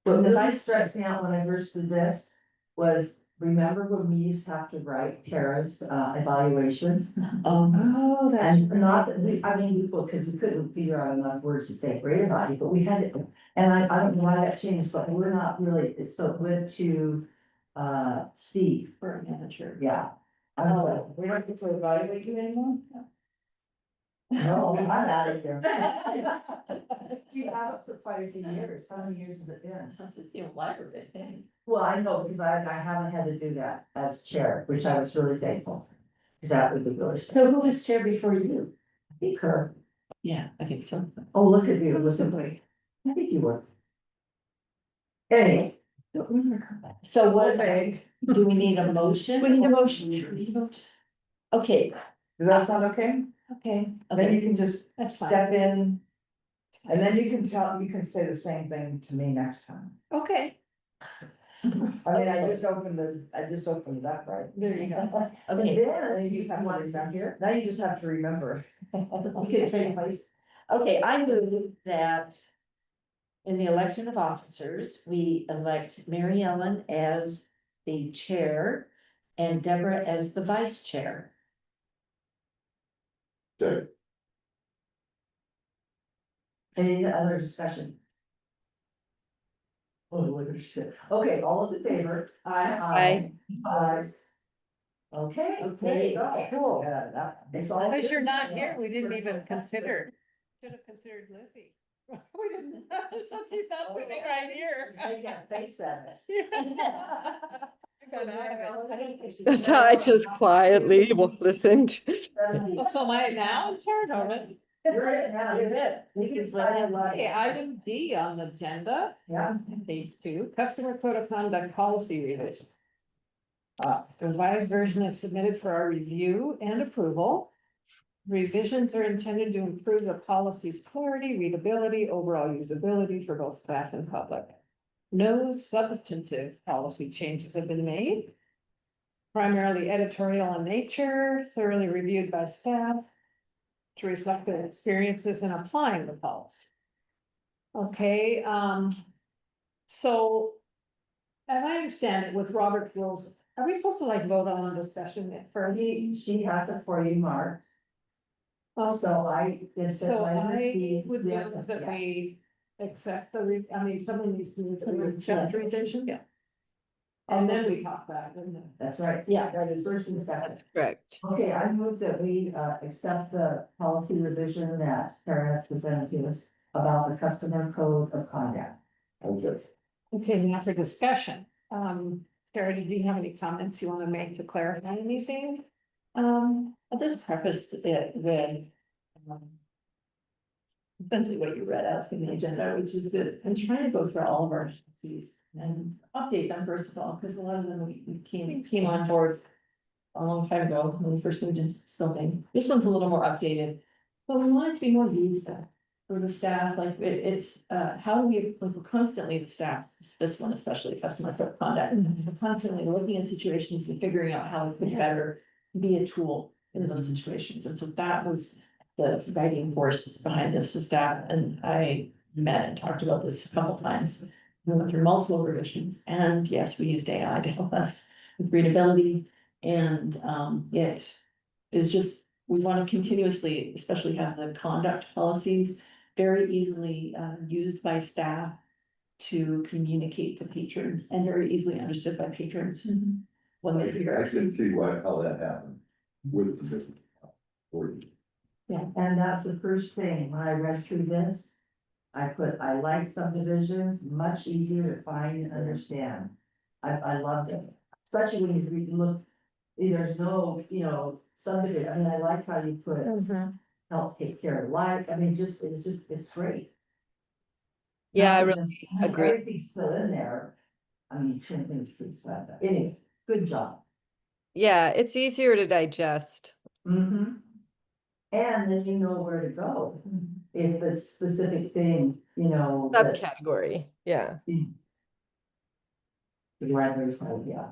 What really stressed me out when I first did this was, remember when we used to have to write Tara's evaluation? Oh, And not that we, I mean, because we couldn't figure out enough words to say great about you, but we had it, and I don't know why that changed, but we're not really, it's so good to Steve, For a manager. yeah. I was like, We don't get to evaluate you anymore? no, I'm out of here. You have it for quite a few years, how many years has it been? That's a feel lighter, I think. Well, I know, because I haven't had to do that as chair, which I was really thankful. Because that would be really. So who was chair before you? I think her, Yeah, I think so. oh, look at you, listen, I think you were. Anyway, Don't remember her. So what, Vague. do we need a motion? We need a motion, we need a vote. Okay, Does that sound okay? Okay, Then you can just that's fine. step in. And then you can say the same thing to me next time. Okay, I mean, I just opened it up, right? there you go. and okay. then You just have to want to remember. here. Now you just have to remember. We could trade place. Okay, I move that in the election of officers, we elect Mary Ellen as the chair and Deborah as the vice chair. Okay, Any other discussion? Oh, look at shit. Okay, all those in favor? Aye. Aye. Okay. there you go. Cool. Yeah, it's all. Because you're good. not here, we didn't even consider. Should have considered Lizzie. We didn't, so she's not sitting right here. Make that face at us. That's how I just quietly listened. So am I now in charge of it? You're it now, you're it. This is what I like. Okay, item D on the agenda, Yeah. page 2, customer code of conduct policy revision. Uh. The revised version is submitted for our review and approval. Revisions are intended to improve the policy's clarity, readability, overall usability for both staff and public. No substantive policy changes have been made. Primarily editorial in nature, thoroughly reviewed by staff to reflect their experiences in applying the policy. Okay, so as I understand it, with Robert's rules, are we supposed to like vote on a discussion for She has it for you, Mark. So I. So I would move that we accept I mean, someone needs to accept revision. Yeah. And then we talk about it, and then. That's right. Yeah. That is first and second. Correct. Okay, I move that we accept the policy revision that Tara has presented to us about the customer code of conduct. Okay, now for discussion, Sarah, did you have any comments you want to make to clarify anything? I'll just preface it with. Essentially what you read out in the agenda, which is good. I'm trying to go through all of our CCs and update them first of all, because a lot of them we came on board. a long time ago, when we first moved into this building. This one's a little more updated. But we want it to be more used for the staff, like it's, how do we, like, we're constantly, the staff, this one especially, customer conduct. We're constantly looking at situations and figuring out how we could better be a tool in those situations. And so that was the guiding force behind this, the staff, and I met and talked about this a couple times. We went through multiple revisions, and yes, we used AI to help us with readability. And it is just, we want to continuously, especially have the conduct policies very easily used by staff to communicate to patrons and very easily understood by patrons when they hear I it. can see how that happened with the different. Or- Yeah, and that's the first thing, when I read through this, I like subdivisions, much easier to find and understand. I loved it, especially when you look, there's no, subdivision, I mean, I like how you put help take care of life, I mean, it's great. Yeah, I Nothing really is- agree. Everything's still in there, I mean, shouldn't think it's bad, but anyways, good job. Yeah, it's easier to digest. Mm-hmm. And then you know where to go, if the specific thing, that's. Subcategory, yeah. The library's yeah.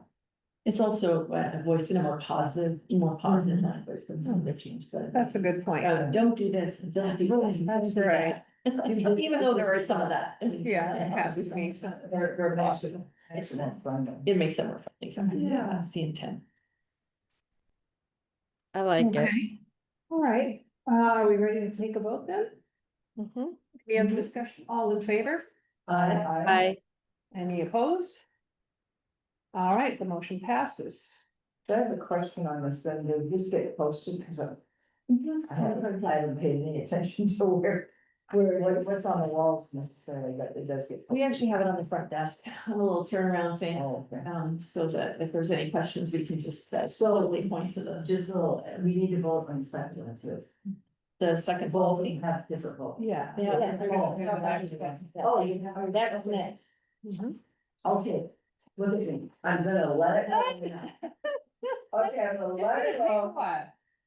It's also voiced in a more positive language than some of the change, but. That's a good point. Don't do this, don't do this. That's don't do right. that. Even though there is some of that. Yeah, it has to be some. They're excellent fun. It makes it more fun, exactly, Yeah. yeah, that's the intent. I like it. Okay, all right, are we ready to take a vote then? Mhm. We have discussion, all in favor? Bye. Any opposed? All right, the motion passes. I have a question on this, then, did this get posted, because I haven't paid any attention to what's on the walls necessarily, but it does get. We actually have it on the front desk, a little turnaround thing, Oh, okay. so that if there's any questions, we can just solely point to Just a little, we need to vote on the second one too. the second Both policy. have different votes. Yeah. Yeah. Oh, you have, that's next. Okay, look at me, I'm gonna let it go. Okay, I'm gonna let it go.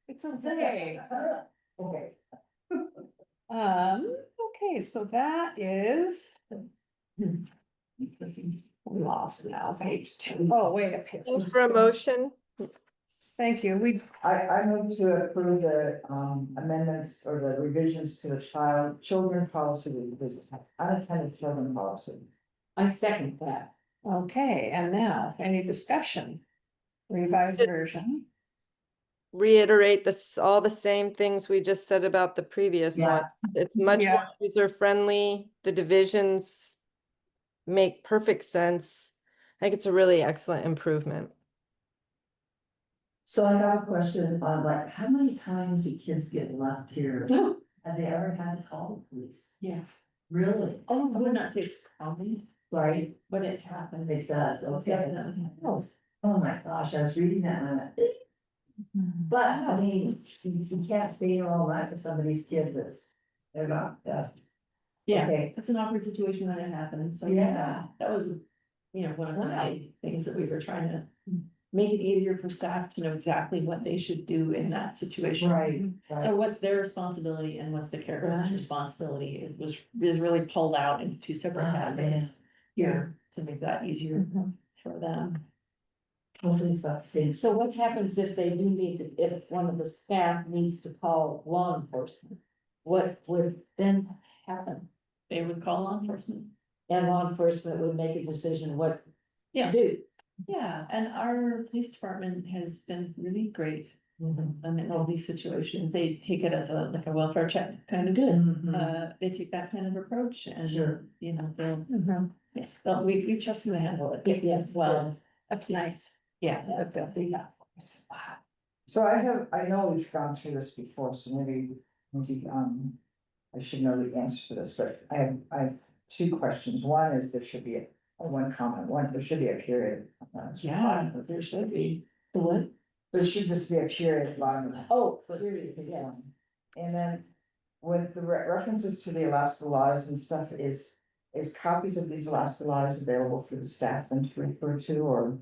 It's okay. Okay. Okay, so that is. We lost now, page 2. Oh, wait up here. For a motion, Thank you, we, I move to approve the amendments or the revisions to the children policy, the unattended children policy. I second that. okay, and now, any discussion? Revised version, reiterate this, all the same things we just said about the previous Yeah. one. It's much more Yeah. user friendly. The divisions make perfect sense. I think it's a really excellent improvement. So I have a question on like, how many times do kids get left here? Have they ever had to call the police? Yes. Really? I would not say it's common, Right, but it happens. it does, okay. Definitely happens. Oh my gosh, I was reading that and I went, "Eh." But I mean, you can't stay here all night with somebody's kid they're not, Yeah, okay. it's an awkward situation when it happens, so Yeah. yeah, that was, one of the main things that we were trying to make it easier for staff to know exactly what they should do in that situation. Right. So what's their responsibility and what's the caregiver's responsibility, is really pulled out into two separate Ah, categories here to make that easier for them. Hopefully it's not the same. So what happens if they do need to, if one of the staff needs to call law enforcement? What would then happen? They would call law enforcement. And law enforcement would make a decision what Yeah. to do. Yeah, and our police department has been really great. In all these situations, they take it as like a welfare check kind of good. They take that kind of approach and, Sure. we trust them to handle it. Yes. Well, that's nice. yeah, That they'll do that for us. So I know we've gone through this before, so maybe, I should know the answer to this, but I have two questions. One is there should be one comment, there should be a period. yeah, there should be. The what? There should just be a period at the bottom of the. Oh, yeah. And then with the references to the Alaska laws and stuff, is copies of these Alaska laws available for the staff then to refer to, or?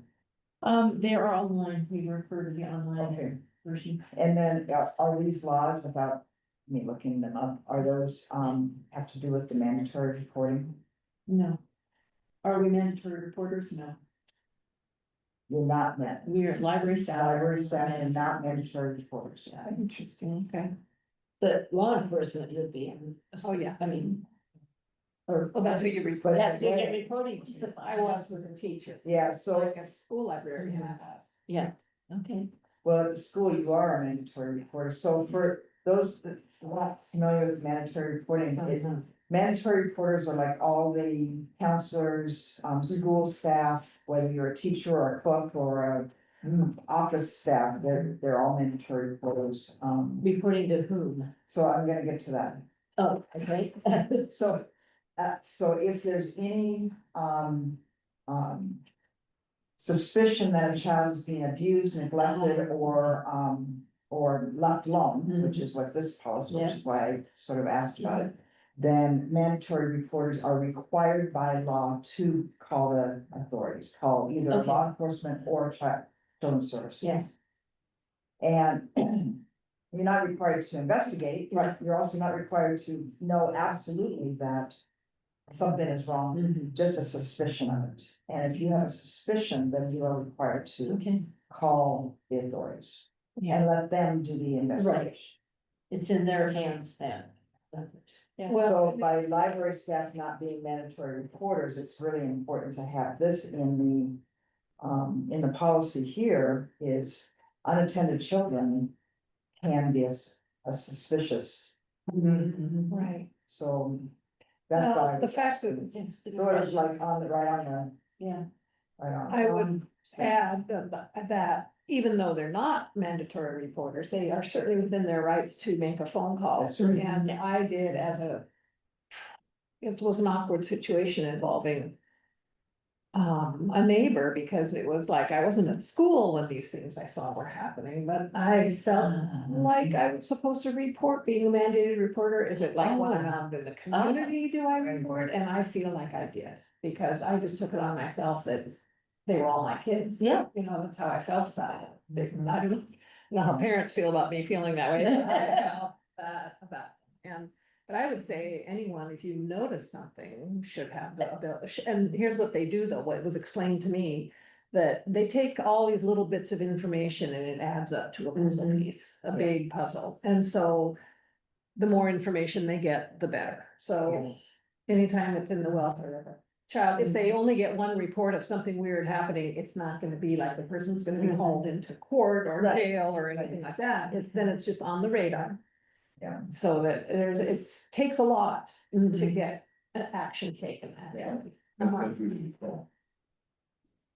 They are online, we refer to the online Okay, version. and then are these laws, without me looking them up, are those, have to do with the mandatory reporting? No. Are we mandatory reporters? No. You're not meant. We are library staff. Library staff and not mandatory reporters. Yeah, interesting, okay. The law enforcement would be. Oh, yeah. I mean. Well, that's what you report. That's what you're reporting to. I was as a teacher, Yeah, so so, like a school librarian at us. Yeah, okay. well, at the school, you are a mandatory reporter, so for those that are not familiar with mandatory reporting, mandatory reporters are like all the counselors, school staff, whether you're a teacher or a cook or a office staff, they're all mandatory reporters, Reporting to whom? so I'm gonna get to that. Oh, okay. So if there's any, suspicion that a child is being abused, neglected, or left alone, which is what this policy, which is why I sort of asked about it. Then mandatory reporters are required by law to call the authorities, call either Okay. law enforcement or children's services. Yeah. And you're not required to investigate, Right. you're also not required to know absolutely that something is wrong, Mhm. just a suspicion of it. And if you have a suspicion, then you are required to Okay, call the authorities and let them do the investigation. it's in their hands then. Yeah. So by library staff not being mandatory reporters, it's really important to have this in the policy here is unattended children can be a suspicious, Right. so that's why. The fact that Sort of like on the, right on the, Yeah. right on. I would add that even though they're not mandatory reporters, they are certainly within their rights to make a phone call. That's right. And I did it was an awkward situation involving a neighbor, because it was like, I wasn't at school when these things I saw were happening, but I felt like I was supposed to report, being a mandated reporter. Is it like when I'm out in the community, do I report? And I feel like I did, because I just took it on myself that they were all my kids. Yeah. You know, that's how I felt about it. I don't know how parents feel about me feeling that way. But I felt that about it. But I would say anyone, if you notice something, should have and here's what they do though, what was explained to me. That they take all these little bits of information and it adds up to a puzzle piece, a big puzzle, and so. The more information they get, the better, so anytime it's in the welfare of a child, if they only get one report of something weird happening, it's not gonna be like the person's gonna be called into court or jail or anything like that, then it's just on the radar. Yeah. So that takes a lot to get an action taken, actually.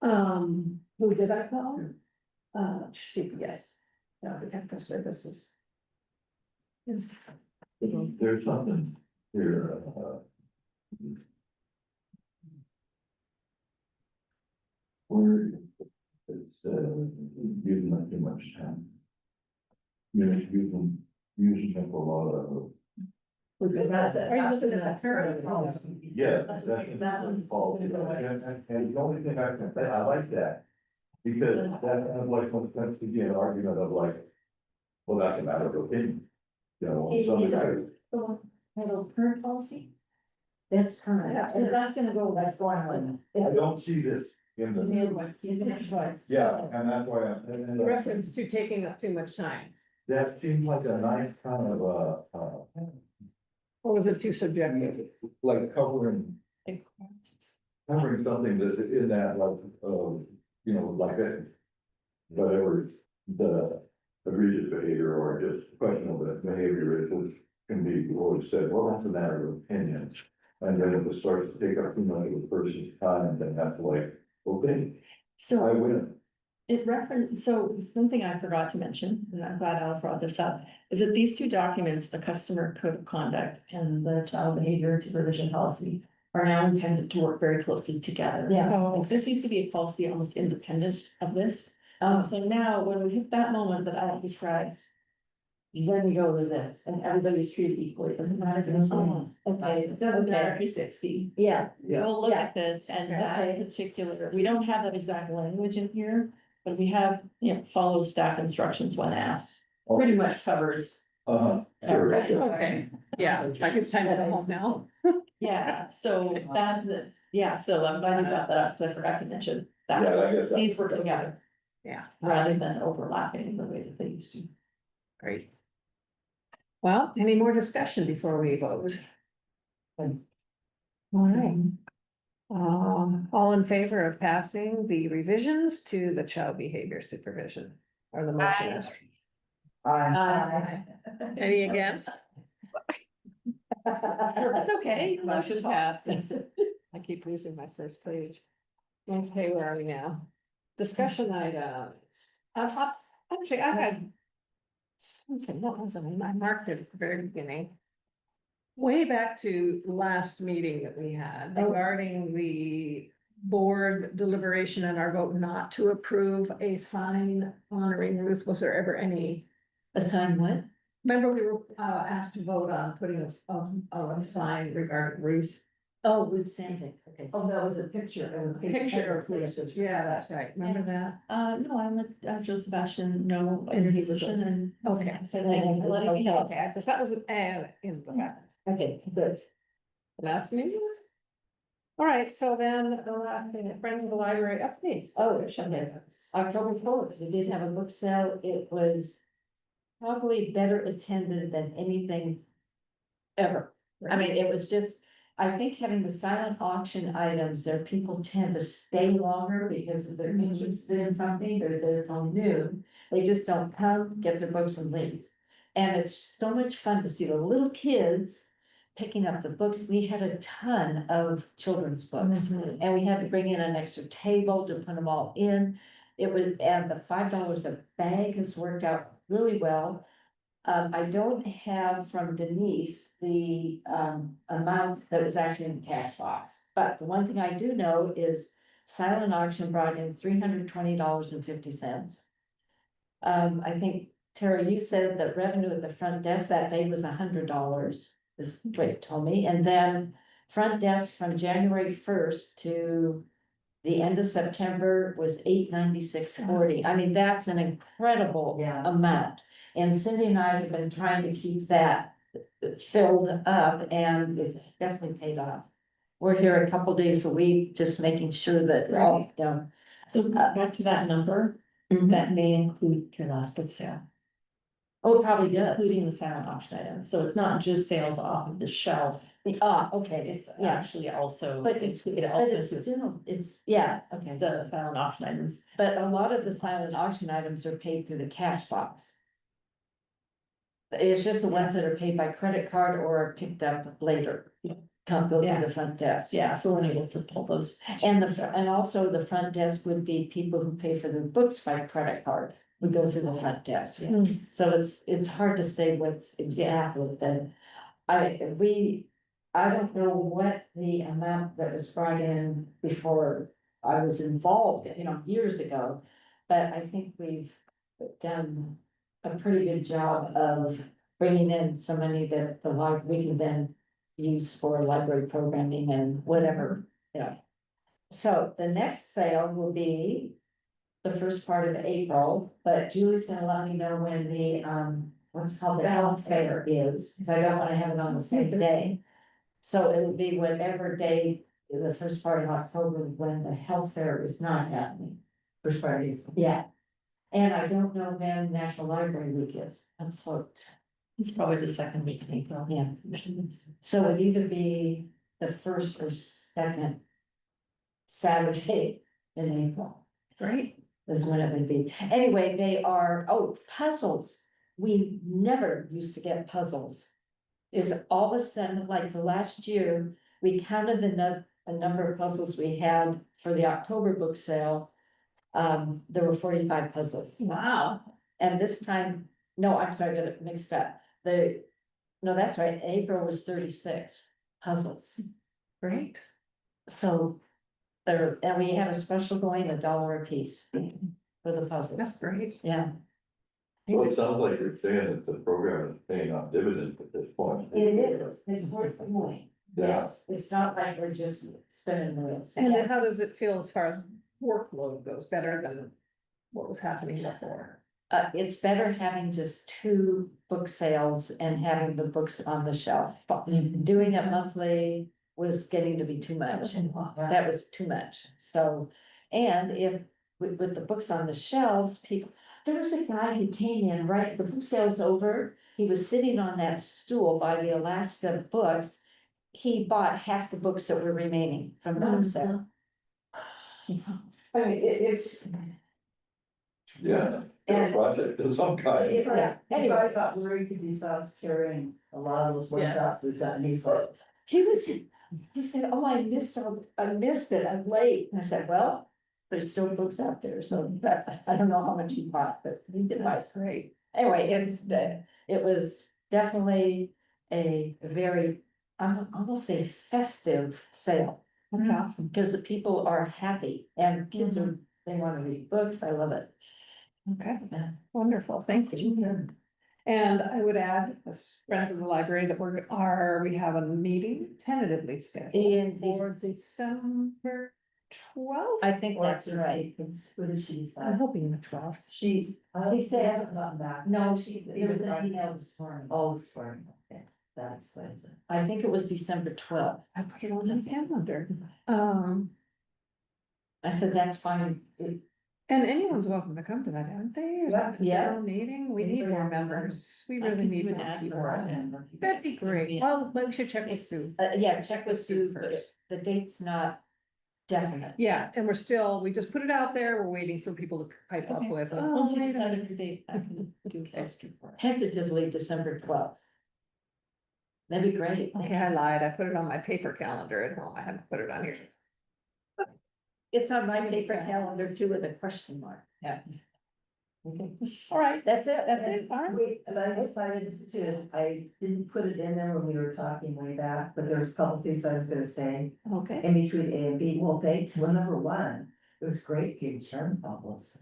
Who did I call? CPS. The Capital Services. There's something here, where it's, using up too much time. You know, using up a lot of. Are you looking at the current policy? Yeah, That's that's exactly. policy, and the only thing I like that, because that kind of like, that's to be an argument of like, well, that's a matter of opinion. You know, Is somebody, that the one titled current policy? That's current. Is that's gonna go, that's going on. I don't see this in the, Isn't it right? yeah, and that's why I'm. The reference to taking up too much time, That seems like a nice kind of, or was it too subjective? like covering something that's in that, like, you know, like that. Whatever the egregious behavior or just questionable behavior is can be always said, well, that's a matter of opinion. And then if it starts to take up too much of a person's time, then that's like, okay, I So win. so something I forgot to mention, and I'm glad Al brought this up, is that these two documents, the customer code of conduct and the child behavior and supervision policy, are now intended to work very closely together. Yeah. Like, this used to be a policy almost independent of this. Oh, So now, when we hit that moment that Al describes, then we go to this, and everybody's treated equally, it doesn't matter if it's. Okay, It doesn't matter if okay, you're 60. yeah, We'll look Yeah. at this and Okay. that particular, we don't have that exact language in here, but we have, follow staff instructions when asked. Pretty much covers. Sure. Okay, yeah, like it's time to go home now. Yeah, so that, so I'm glad you brought that up, so I forgot to mention Yeah, that. I guess. These work together Yeah, rather than overlapping the way that they used to. great. Well, any more discussion before we vote? All right. All in favor of passing the revisions to the child behavior supervision, or the motion is? Any against? That's okay. Motion passes. I keep losing my first page. Okay, where are we now? Discussion items. Actually, I had something, what was it? I marked it at the very beginning. Way back to last meeting that we had regarding the board deliberation and our vote not to approve a sign honoring Ruth. Was there ever any? A sign what? Remember, we were asked to vote on putting a sign regarding Ruth. oh, with Sandvik, okay. Oh, that was a picture. Picture of Ruth, yeah, that's right, remember that? No, I let Joe Sebastian know. And he was- position and. Okay. I said, thank you for letting me know. Okay, I just, that was an ad in the back. Okay, good. Last meeting? All right, so then the last thing, Friends of the Library updates. Oh, okay. October 4th, we did have a book sale. It was probably better attended than anything ever. I mean, it was just, I think having the silent auction items there, people tend to stay longer because they're interested in something, they're new. They just don't come, get their books and leave. And it's so much fun to see the little kids picking up the books. We had a ton of children's books. Mhm. And we had to bring in an extra table to put them all in. It was, and the $5 a bag has worked out really well. I don't have from Denise the amount that was actually in the cash box, but the one thing I do know is silent auction brought in $320.50. I think, Tara, you said that revenue at the front desk that day was $100, is what you told me, and then front desk from January 1st to the end of September was $896.40. I mean, that's an incredible Yeah. amount. And Cindy and I have been trying to keep that filled up and it's definitely paid off. We're here a couple days a week, just making sure that, oh, yeah. So back to that number, that may include your last book sale, Oh, it probably does. including the silent auction items. So it's not just sales off of the shelf. Okay, It's yeah. actually also. But it's, it but also it's includes still, it's, yeah, okay. the silent auction items. But a lot of the silent auction items are paid through the cash box. It's just the ones that are paid by credit card or are picked up later. Come go Yeah. through the front desk. Yeah, so we're able to pull those. And and also the front desk would be people who pay for their books by credit card, would go through the front desk. Yeah. So it's hard to say what's exactly, but I don't know what the amount that was brought in before I was involved, years ago. But I think we've done a pretty good job of bringing in some money that we can then use for library programming and whatever, So the next sale will be the first part of April, but Julie's gonna let me know when the, what's called the health fair is, because I don't wanna have it on the same day. So it would be whatever day, the first part of October, when the health fair is not happening. First party. Yeah. And I don't know when National Library Week is, unquote. It's probably the second week in April. Yeah. So it'd either be the first or second Saturday in April. Great. Is when it would be. Anyway, they are, puzzles. We never used to get puzzles. It's all of a sudden, like the last year, we counted the number of puzzles we had for the October book sale. There were 45 puzzles. Wow. And this time, no, I'm sorry, I got it mixed up. No, that's right, April was 36 puzzles. Great. So and we had a special going $1 a piece for the puzzles. That's great. Yeah. Well, it sounds like you're saying that the program is paying off dividends at this point. It is, it's worth the money. Yeah. Yes, it's not like we're just spinning wheels. And then Yes. how does it feel as far as workload goes, better than what was happening before? It's better having just 2 book sales and having the books on the shelf. Doing it monthly was getting to be too much. That was too much. So, and if with the books on the shelves, people, there was a guy who came in, right, the book sale's over. He was sitting on that stool by the Alaska books. He bought half the books that were remaining from the book sale. I mean, it's, Yeah, a And- project of some kind. Yeah, He anyway. probably got worried because he saw us carrying a lot of those ones Yes. out, we've got, and he's like, He said, oh, I missed it, I'm late. And I said, well, there's still books out there, so that, I don't know how much he bought, but he did buy that's some. great. Anyway, it was definitely a very, I'm gonna say festive sale. That's awesome. Because the people are happy and kids are, they wanna read books, I love it. Okay, Yeah. wonderful, thank you. And I would add, as friends of the library, that we have a meeting tentatively scheduled In for December 12th. I think that's right. what did she I'm decide? hoping the 12th. She said- haven't gotten back. No, there was an email this morning. Oh, it's fine, okay, that explains it. I think it was December 12th. I put it on the calendar. I said, that's fine. And anyone's welcome to come to that, aren't they? Or Yeah. come to their own meeting, we need more members, we really need more people. That'd be great, well, we should check with Sue. Yeah, check with Sue, but first. the date's not definite. Yeah, and we just put it out there, we're waiting for people to pipe up Okay. with. Once you wait a decide minute." the date, I can do a poster for it. Tentatively December 12th. That'd be great. Okay, I lied, I put it on my paper calendar at home, I haven't put it on here. It's on my paper calendar too with a question mark. Yeah. Okay. All right, That's it. that's it, all right. Wait, and I decided to, I didn't put it in there when we were talking way back, but there's a couple things I was gonna say. Okay. In between A and B, number one, it was great, getting term bubbles.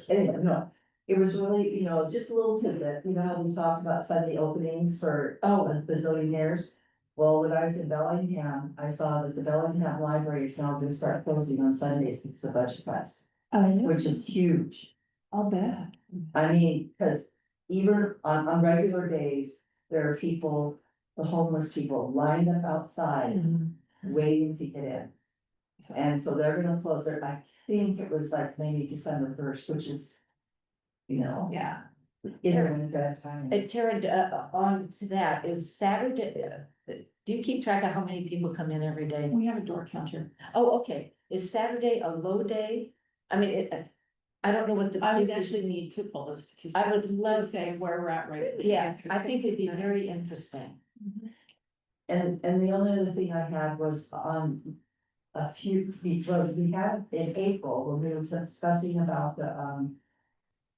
Anyway, no, it was really, just a little tidbit, how we talked about Sunday openings for, the bazillionaires. Well, when I was in Bellingham, I saw that the Bellingham Library is now gonna start closing on Sundays because of budget cuts, which is huge. I'll bet. I mean, cause even on regular days, there are people, the homeless people lined up outside waiting to get in. And so they're gonna close their, I think it was like maybe December 1st, which is, Yeah. in that time. And Tara, on to that, is Saturday, do you keep track of how many people come in every day? We have a door counter. Oh, okay, is Saturday a low day? I mean, I don't know what the. I would busiest- actually need to pull those statistics. I would to love say to- where we're at right. Yeah, I think it'd be very interesting. And the only other thing I had was on a few, we had in April, when we were discussing about the,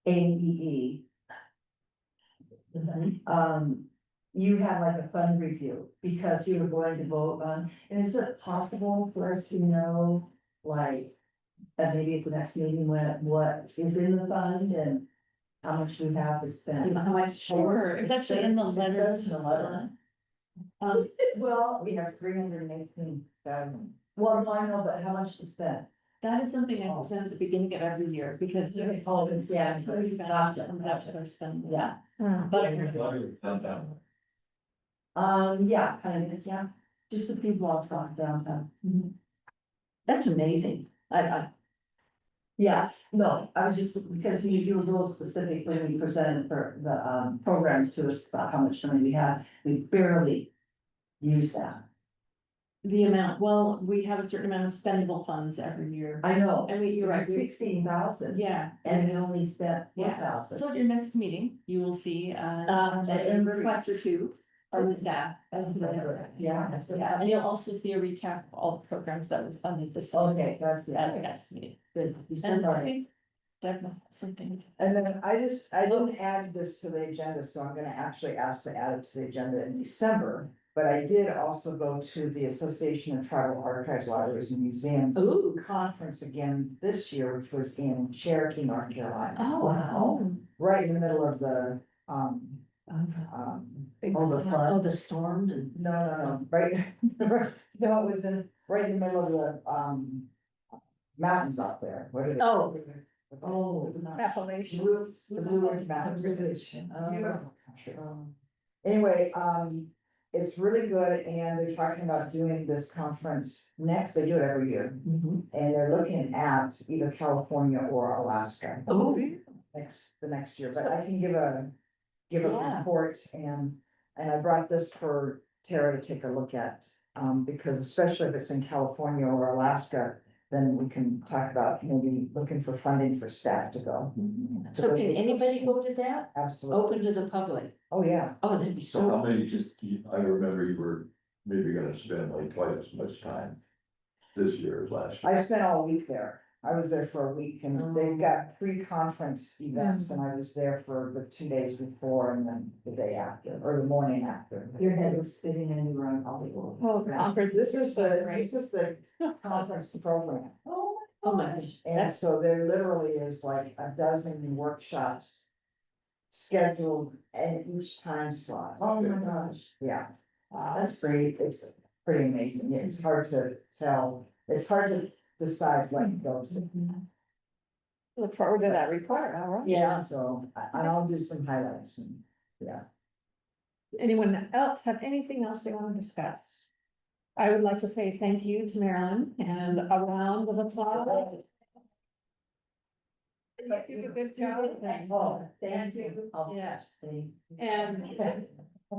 AEE. You had like a fund review, because we were going to vote on, and is it possible for us to know, like, maybe at the next meeting, what is in the fund and how much we have to spend? How much? Sure, it's actually in the It letter. says in the letter. Well, we have 318,000. Well, no, I know, but how much to spend? That is something I present at the beginning of every year, because there's all the, Yeah, gotcha, comes out with our spend, Yeah. But Yeah, kind of, yeah, just a few blocks off downtown. That's amazing. Yeah, no, I was just, because you do a little specific when we presented for the programs to us about how much money we have, we barely use that. the amount, well, we have a certain amount of spendable funds every year. I know, And you're right, 16,000, yeah. and we only spent Yeah. 4,000. So at your next meeting, you will see, a request or two from the staff. That's what I heard. Yeah. Yeah, and you'll also see a recap of all the programs that were funded this year Okay, that's it. at the next meeting. Good. And so I think definitely something. And then I didn't add this to the agenda, so I'm gonna actually ask to add it to the agenda in December. But I did also go to the Association of Tribal Archives, Libraries and Museums conference again this year, which was in Cherokee, North Carolina. Oh, wow. right in the middle of the, Big all the flood. floods. Oh, the storm and. No, right, no, it was right in the middle of the, mountains out there. What are they? Oh. Appalachian. The Blue Ridge Mountains. Beautiful country. Anyway, it's really good, and they're talking about doing this conference next, they do it every year. And they're looking at either California or Alaska Oh. the next year, but I can give a Yeah. report, and I brought this for Tara to take a look at. Because especially if it's in California or Alaska, then we can talk about maybe looking for funding for staff to go. So can anybody go to that? Absolutely, Open to the public? oh, yeah. Oh, that'd be So how so. many I remember you were maybe gonna spend like twice as much time this year as last year. I spent all week there. I was there for a week, and they've got 3 conference events, and I was there for the 2 days before and then the day after, or the morning after. Your head was spinning and you were on Hollywood. Oh, conference. This is the conference program, Oh my gosh. and That's, so there literally is like a dozen workshops scheduled in each time slot. Oh my gosh, Yeah, that's great. it's pretty amazing. It's hard to tell. It's hard to decide what to go to. Look forward to that report, all right. yeah. So I'll do some highlights and, yeah. Anyone else have anything else they want to discuss? I would like to say thank you to Marilyn and a round of applause. You did a good job. Oh, thank you. Yes. And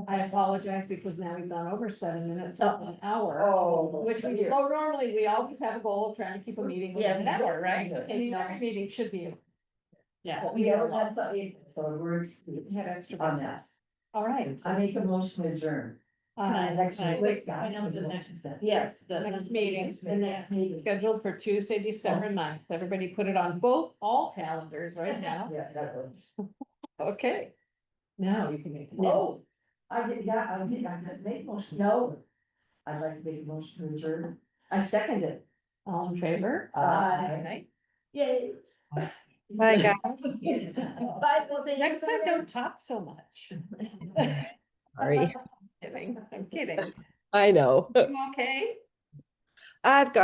I apologize because now we've gone over 7 minutes of an hour. Oh. Which we, well, normally we always have a goal of trying to keep a meeting within an Yes. hour, right? Yes. I mean, every meeting should be. Yeah. We haven't had something, so we're. We had extra On business. All right. I make a motion to adjourn. Next I- week. I know the next, Yes. the Next meeting, The next meeting. scheduled for Tuesday, December 9th. Everybody put it on all calendars right now. Yeah, that works. Okay. Now you can make. it. Oh, I did make motion. No. I'd like to make a motion to adjourn. I second it. All in favor? Aye. Yay. Bye, guys. Bye, well, thank you. Next time, don't talk so much. Sorry. Kidding, I'm kidding. I know. You okay? I've got